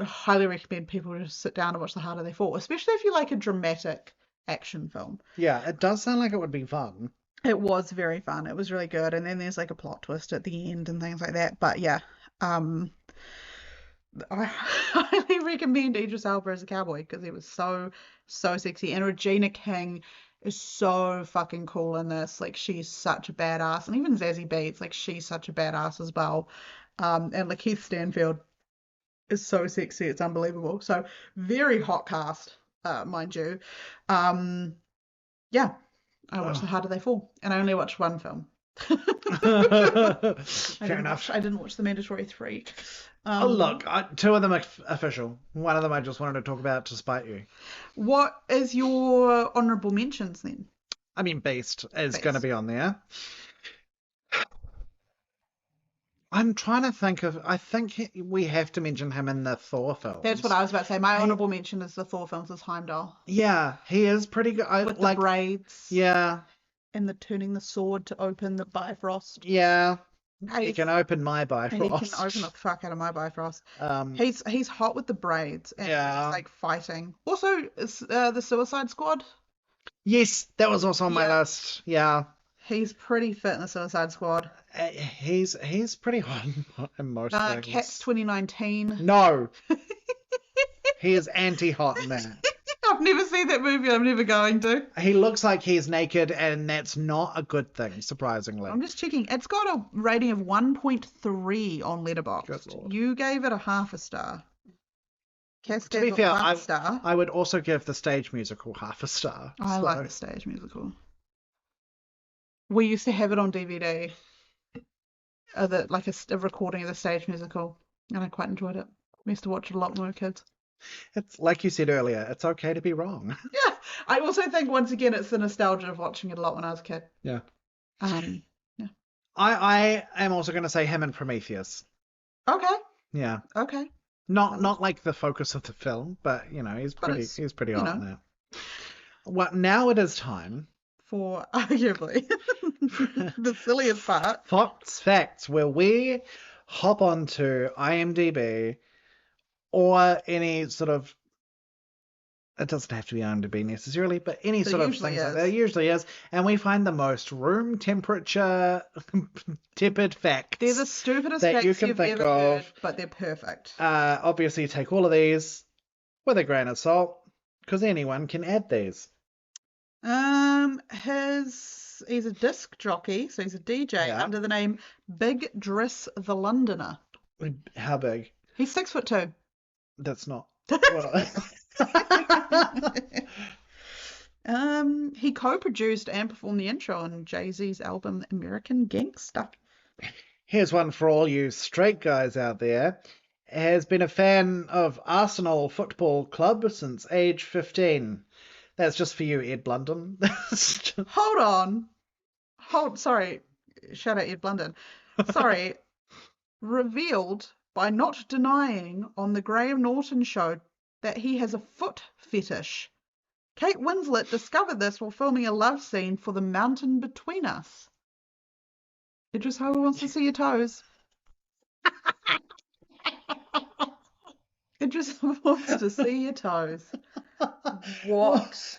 Highly recommend people just sit down and watch The Harder They Fall, especially if you like a dramatic action film. Yeah, it does sound like it would be fun. It was very fun. It was really good. And then there's like a plot twist at the end and things like that. But yeah, I highly recommend Idris Elba as a cowboy, because he was so sexy. And Regina King is so fucking cool in this. Like, she's such a badass. And even Zazie Beetz, like, she's such a badass as well. And Lakeith Stanfield is so sexy, it's unbelievable. So very hot cast, mind you. Yeah, I watched The Harder They Fall, and I only watched one film. Fair enough. I didn't watch The Mandatory 3. Look, two of them are official. One of them I just wanted to talk about to spite you. What is your honourable mentions then? I mean, Beast is going to be on there. I'm trying to think of. I think we have to mention him in the Thor films. That's what I was about to say. My honourable mention is the Thor films as Heimdall. Yeah, he is pretty good. With the braids. Yeah. And the turning the sword to open the Bifrost. Yeah. He can open my Bifrost. He can open the fuck out of my Bifrost. He's hot with the braids, and he's like fighting. Also, the Suicide Squad. Yes, that was also on my Yeah. list. Yeah. He's pretty fit in the Suicide Squad. He's pretty hot in most Cats things. 2019. No, he is anti-hot in that. I've never seen that movie. I'm never going to. He looks like he's naked, and that's not a good thing, surprisingly. I'm just checking. It's got a rating of 1.3 on Good Letterboxd. Lord. You gave it a half a star. Cass To gave be it fair, 1 star. I would also give the stage musical half a star. I like the stage musical. We used to have it on DVD, like a recording of the stage musical, and I quite enjoyed it. We used to watch it a lot when we were kids. It's like you said earlier, it's okay to be wrong. Yeah, I also think once again it's the nostalgia of watching it a lot when I was a kid. Yeah. Yeah. I am also going to say him and Prometheus. Okay. Yeah. Okay. Not like the focus of the film, but you know, he's pretty hot in that. Well, now it is time for arguably the silliest part. Fox Facts, where we hop onto IMDb or any sort of, it doesn't have to be IMDb necessarily, but any sort of things like that. It usually is. And we find the most room temperature tepid facts. They're the stupidest that facts you can you've think ever of. heard, but they're perfect. Obviously, you take all of these with a grain of salt, because anyone can add these. He's a disc jockey, so he's a DJ under the name Big Driss the Londoner. How big? He's 6'2". That's not. He co-produced and performed the intro on Jay-Z's album American Gangsta. Here's one for all you straight guys out there. Has been a fan of Arsenal Football Club since age 15. That's just for you, Ed Blunden. Hold on. Sorry. Shout out Ed Blunden. Sorry. Revealed by not denying on the Graham Norton show that he has a foot fetish. Kate Winslet discovered this while filming a love scene for The Mountain Between Us. Idris Elba wants to see your toes. Idris Elba wants to see your toes. What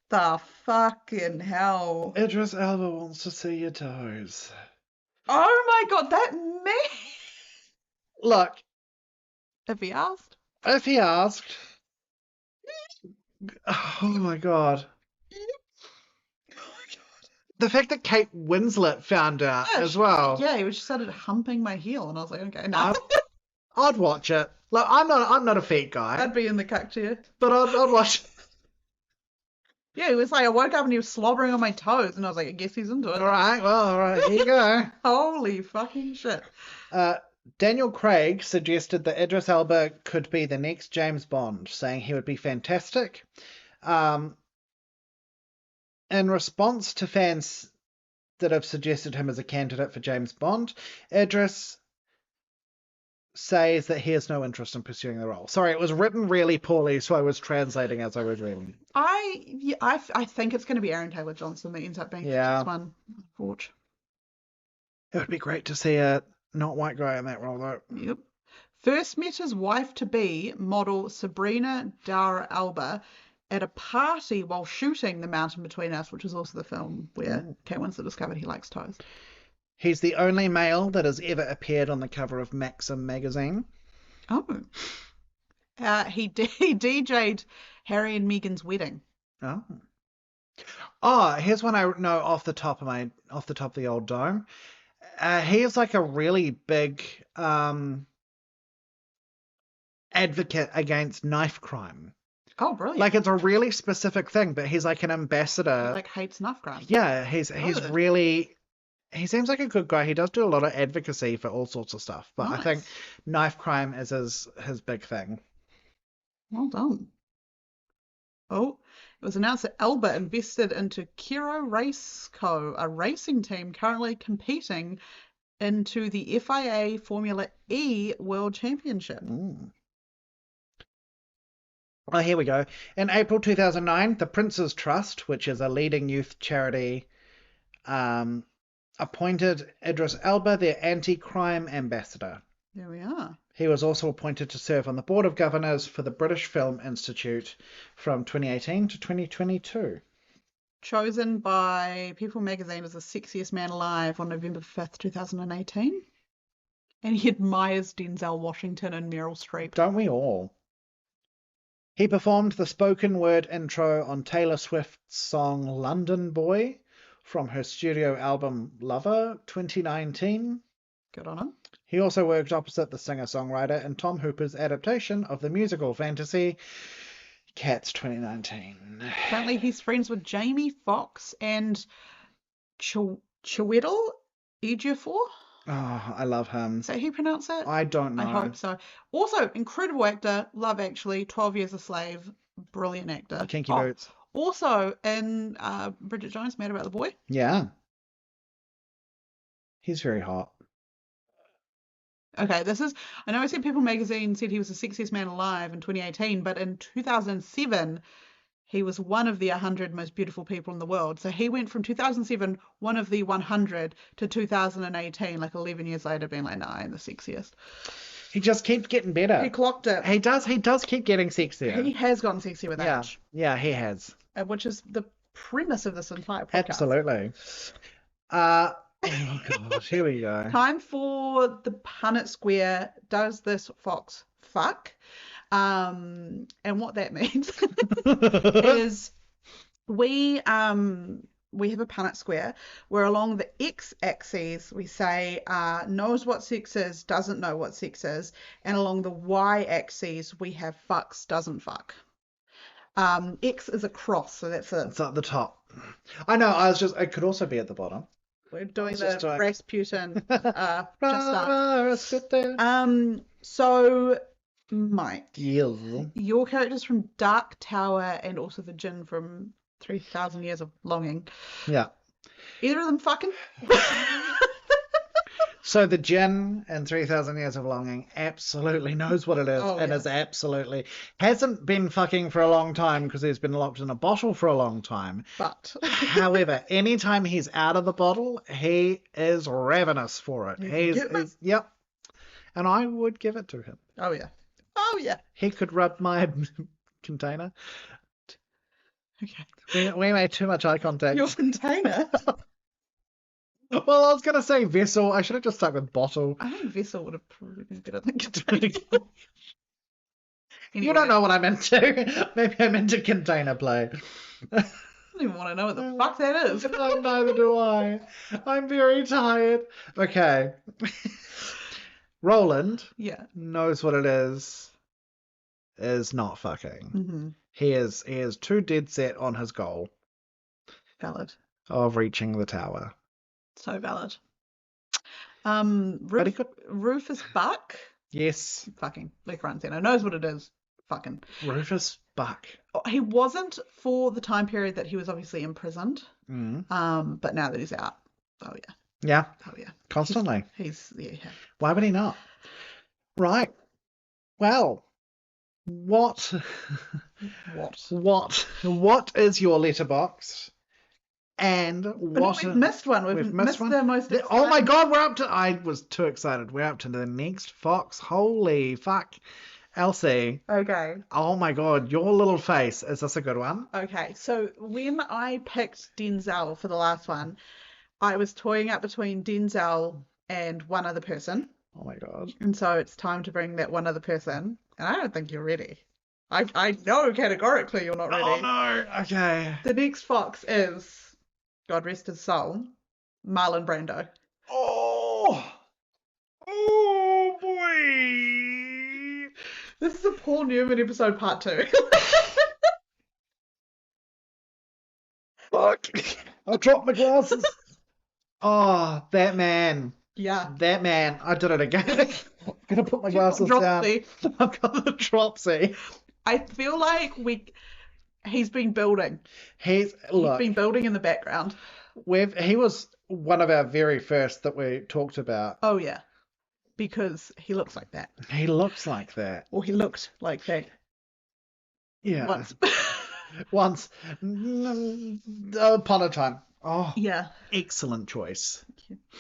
the fucking hell? Idris Elba wants to see your toes. Oh my god, that man! Look. If he asked. If he asked. Oh my god. The fact that Kate Winslet found out as well. Yeah, he just started humping my heel, and I was like, okay, no. I'd watch it. Like, I'm not a feet guy. I'd be in the cuck chair. But I'd watch it. Yeah, he was like, I woke up and he was slobbering on my toes, and I was like, I guess he's into it. All right, here you go. Holy fucking shit. Daniel Craig suggested that Idris Elba could be the next James Bond, saying he would be fantastic. In response to fans that have suggested him as a candidate for James Bond, Idris says that he has no interest in pursuing the role. Sorry, it was written really poorly, so I was translating as I was reading. I think it's going to be Aaron Taylor-Johnson that ends up being the next one. Forge. It would be great to see a not white guy in that role, though. Yep. First met his wife-to-be, model Sabrina Dara Alba, at a party while shooting The Mountain Between Us, which is also the film where Kate Winslet discovered he likes toes. He's the only male that has ever appeared on the cover of Maxim magazine. Oh. He DJ'd Harry and Meghan's wedding. Oh, here's one I know off the top of the old dome. He is like a really big advocate against knife crime. Oh, brilliant. Like, it's a really specific thing, but he's like an ambassador. Like, hates knife crime. Yeah, he's really... He seems like a good guy. He does do a lot of advocacy for all sorts of stuff, but I think knife crime is his big thing. Well done. Oh, it was announced that Elba invested into Kiro Race Co., a racing team currently competing into the FIA Formula E World Championship. Oh, here we go. In April 2009, the Prince's Trust, which is a leading youth charity, appointed Idris Elba their anti-crime ambassador. There we are. He was also appointed to serve on the Board of Governors for the British Film Institute from 2018 to 2022. Chosen by People magazine as the sexiest man alive on November 5th, 2018. And he admires Denzel Washington and Meryl Streep. Don't we all? He performed the spoken word intro on Taylor Swift's song London Boy from her studio album Lover 2019. Good on him. He also worked opposite the singer-songwriter in Tom Hooper's adaptation of the musical fantasy Cats 2019. Apparently he's friends with Jamie Foxx and Chiwetel Ejiofor. Oh, I love him. Is that how you pronounce it? I don't know. I hope so. Also, incredible actor. Love Actually. 12 Years a Slave. Brilliant actor. Kinky Boots. Also in Bridget Jones' Mad About the Boy. Yeah. He's very hot. Okay, I know I said People magazine said he was the sexiest man alive in 2018, but in 2007, he was one of the 100 most beautiful people in the world. So he went from 2007, one of the 100, to 2018, like 11 years later, being like, nah, I'm the sexiest. He just keeps getting better. He clocked it. He does keep getting sexier. He has gotten sexy with age. Yeah, he has. Which is the premise of this entire podcast. Absolutely. Oh God, here we go. Time for the Punnett Square. Does this fox fuck? And what that means is we have a Punnett Square where along the x-axis we say knows what sex is, doesn't know what sex is, and along the y-axis we have fucks, doesn't fuck. X is a cross, so that's it. It's at the top. I know. It could also be at the bottom. We're doing the Rasputin just Sit there. So Mike, Yes. your character's from Dark Tower and also the Djinn from 3,000 Years of Longing. Yeah. Either of them fucking? So the Djinn in 3,000 Years of Longing absolutely knows what it is and is absolutely hasn't been fucking for a long time because he's been locked in a bottle for a long time. But however, anytime he's out of the bottle, he is ravenous for it. He's yep. And I would give it to him. Oh yeah. He could rub my container. Okay. We made too much eye contact. Your container? Well, I was going to say vessel. I should have just stuck with bottle. I think vessel would have probably been better than container. Anyway. You don't know what I meant to. Maybe I meant to container play. I don't even want to know what the fuck that is. No, neither do I. I'm very tired. Okay. Roland knows what it is not fucking. Mm-hmm. He is too dead set on his goal. Valid. Of reaching the tower. So valid. Rufus Buck. Yes. Fucking left, right, and centre. Knows what it is. Fucking. Rufus Buck. He wasn't for the time period that he was obviously imprisoned. Mm. But now that he's out. Oh yeah. Yeah. Oh yeah. Constantly. He's Why would he not? Right. Well. What is your letterbox? And we've missed one. We've missed one. The most exciting. Oh my God, we're up to. I was too excited. We're up to the next Fox. Holy fuck, Elsie. Okay. Oh my God, your little face. Is this a good one? Okay, so when I picked Denzel for the last one, I was toying up between Denzel and one other person. Oh my God. And so it's time to bring that one other person. And I don't think you're ready. I know categorically you're not ready. Oh no. Okay. The next Fox is, God rest his soul, Marlon Brando. Oh boy. This is a Paul Newman episode part 2. Fuck. I dropped my glasses. Oh, that man. Yeah. That man. I did it again. I'm going to put my glasses down. I've got the dropsy. I feel like he's been building. He's been building in the background. He was one of our very first that we talked about. Oh, yeah. Because he looks like that. He looks like that. Or he looked like that. Yeah. Once. Upon a time. Oh. Yeah. Excellent choice.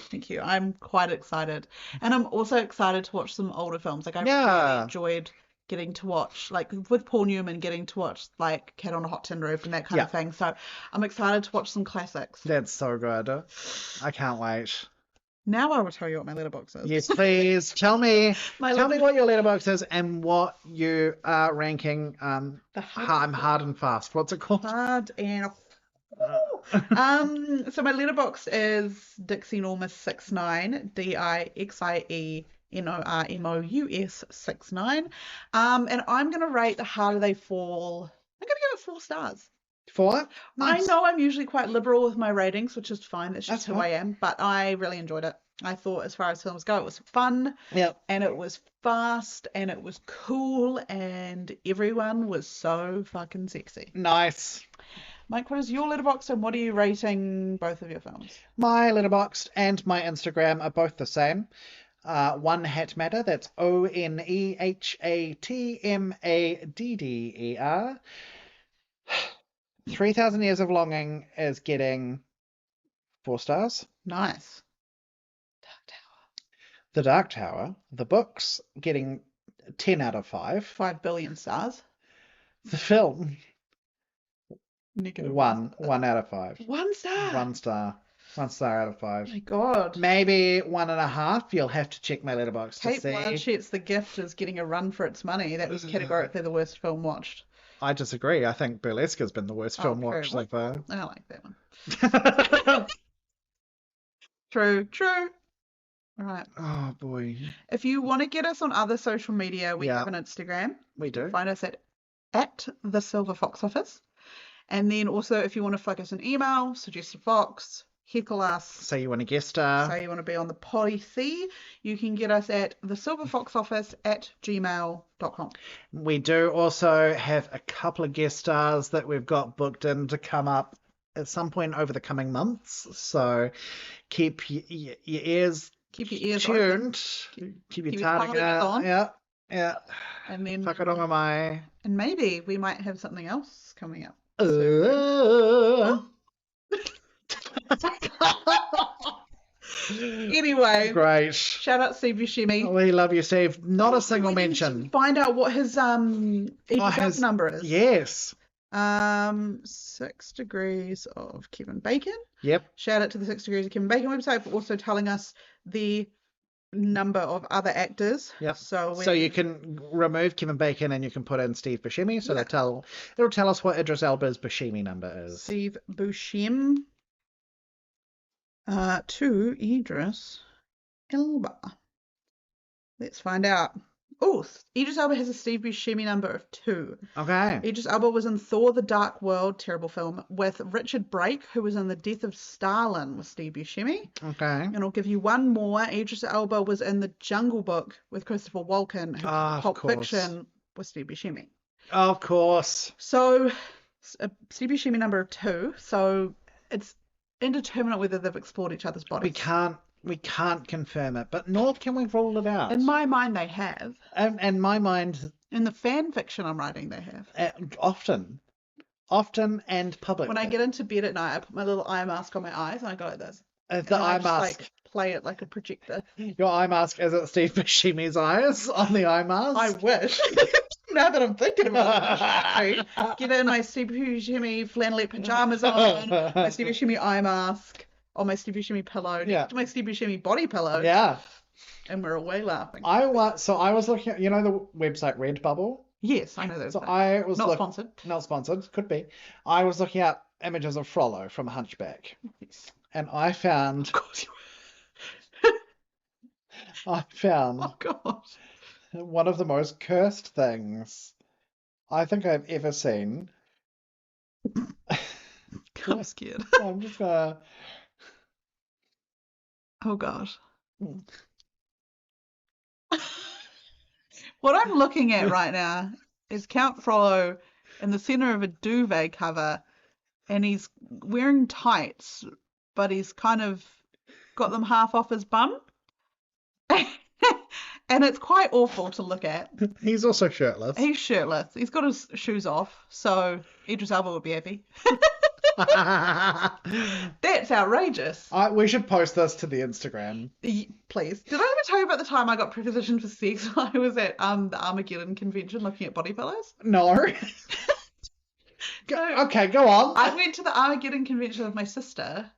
Thank you. I'm quite excited. And I'm also excited to watch some older films. Like, I really Yeah. enjoyed getting to watch, like, with Paul Newman, getting to watch, like, Cat on a Hot Tin Roof and that kind of thing. So I'm excited to watch some classics. That's so good. I can't wait. Now I will tell you what my letterbox is. Yes, please. Tell me My what your letterbox is and what you are ranking The hard and fast. What's it called? Hard and so my letterbox is Dixienormous69, DIXIENORMOUS 69. And I'm gonna rate The Harder They Fall. I'm gonna give it 4 stars. 4? Nice. I know I'm usually quite liberal with my ratings, which is fine. That's just That's who fine. I am. But I really enjoyed it. I thought, as far as films go, it was fun. Yep. And it was fast and it was cool and everyone was so fucking sexy. Nice. Mike, what is your letterbox and what are you rating both of your films? My letterboxd and my Instagram are both the same. One Hat Matter, that's ONEHATMADDER. 3,000 Years of Longing is getting 4 stars. Nice. The Dark Tower, the books, getting 10 out of 5. 5 billion stars. The film, Negative 1 out of 5. 1 star. 1 star. 1 star out of 5. Oh my God. Maybe 1.5. You'll have to check my letterbox to Kate see. Blanchett's The Gift is getting a run for its money. That was categorically the worst film watched. I disagree. I think Burlesque has been the worst film watched so far. I like that one. True. All right. Oh boy. If you want to get us on other social media, we have an Instagram. We do. Find us at the Silver Fox Office. And then also, if you want to flick us an email, suggest a fox, heckle us. Say you want to guest star. Say you want to be on the policy. You can get us at thesilverfoxoffice@gmail.com. We do also have a couple of guest stars that we've got booked in to come up at some point over the coming months. So keep your ears tuned. Keep your target on. Yeah. And then Whakarongamai. And maybe we might have something else coming up. Anyway, great. Shout out Steve Buscemi. We love you, Steve. Not a single mention. Find out what his his number is. Yes. 6 Degrees of Kevin Bacon. Yep. Shout out to the 6 Degrees of Kevin Bacon website for also telling us the number of other actors. Yep. So you can remove Kevin Bacon and you can put in Steve Buscemi. So it'll tell us what Idris Elba's Buscemi number is. Steve Buscemi to Idris Elba. Let's find out. Oh, Idris Elba has a Steve Buscemi number of 2. Okay. Idris Elba was in Thor: The Dark World, terrible film, with Richard Brake, who was in The Death of Stalin with Steve Buscemi. Okay. And I'll give you one more. Idris Elba was in The Jungle Book with Christopher Walken, who was in Pulp Fiction with Steve Buscemi. Of course. So, a Steve Buscemi number of 2. So, it's indeterminate whether they've explored each other's bodies. We can't confirm it, but nor can we rule it out. In my mind, they have. In my mind... In the fan fiction I'm writing, they have. Often and publicly. When I get into bed at night, I put my little eye mask on my eyes and I go like this. The eye mask. Like, play it like a projector. Your eye mask is at Steve Buscemi's eyes on the eye mask? I wish. Now that I'm thinking about it, get in my Steve Buscemi flannelette pajamas on, my Steve Buscemi eye mask, on my Steve Buscemi pillow, next to my Steve Buscemi body pillow. Yeah. And we're away laughing. I was looking at, the website Redbubble? Yes, I know that. So I was sponsored. Not sponsored, could be. I was looking at images of Frollo from Hunchback. Yes. And I found... Of course you I found... Oh, God. One of the most cursed things I think I've ever seen. I'm scared. I'm just gonna... Oh, gosh. What I'm looking at right now is Count Frollo in the center of a duvet cover, and he's wearing tights, but he's kind of got them half off his bum. And it's quite awful to look at. He's also shirtless. He's shirtless. He's got his shoes off, so Idris Elba would be happy. That's outrageous. We should post this to the Instagram. Please. Did I ever tell you about the time I got prepositioned for sex when I was at the Armageddon convention looking at body pillows? No. Okay, go on. I went to the Armageddon convention with my sister,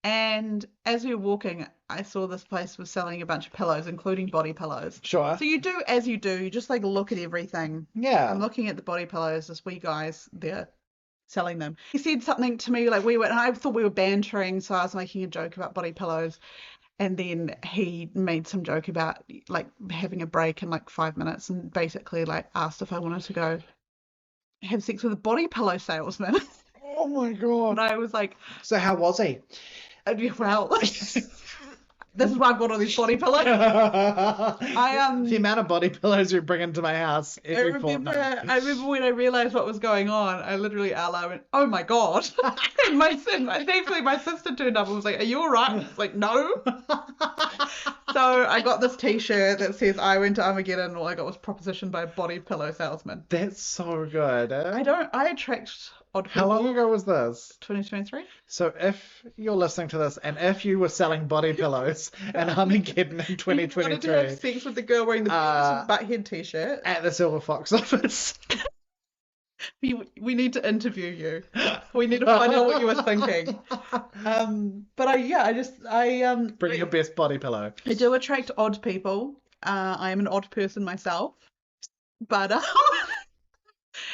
and as we were walking, I saw this place was selling a bunch of pillows, including body pillows. Sure. So you do as you do, you just like look at everything. Yeah. I'm looking at the body pillows, this wee guy's there selling them. He said something to me like we were, and I thought we were bantering, so I was making a joke about body pillows. And then he made some joke about like having a break in like 5 minutes and basically like asked if I wanted to go have sex with a body pillow salesman. Oh my God. And I was like, So how was he? well, this is why I've got all these body pillows. The amount of body pillows you bring into my house every fortnight. I remember when I realized what was going on, I literally out loud went, "Oh my God." And thankfully my sister turned up and was like, "Are you all right?" I was like, "No." So I got this t-shirt that says I went to Armageddon and all I got was propositioned by a body pillow salesman. That's so good. I attract odd people. How long ago was this? 2023. So if you're listening to this and if you were selling body pillows at Armageddon in 2023. You wanted to have sex with the girl wearing the butthead t-shirt. At the Silver Fox office. We need to interview you. We need to find out what you were thinking. But I Bring your best body pillow. I do attract odd people. I am an odd person myself. But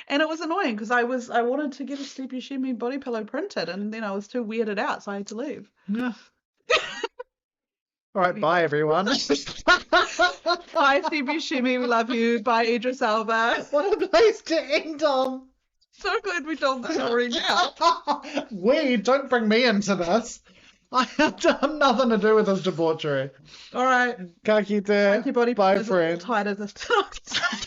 and it was annoying because I wanted to get a Sleepy Shimmy body pillow printed and then I was too weirded out, so I had to leave. Yeah. All right, bye everyone. Bye, Sleepy Shimmy. We love you. Bye, Idris Elba. What a place to end on. So glad we told the story now. Don't bring me into this. I have done nothing to do with this debauchery. All right. Ka kite. Your body Bye, is friend. tight as this tonight.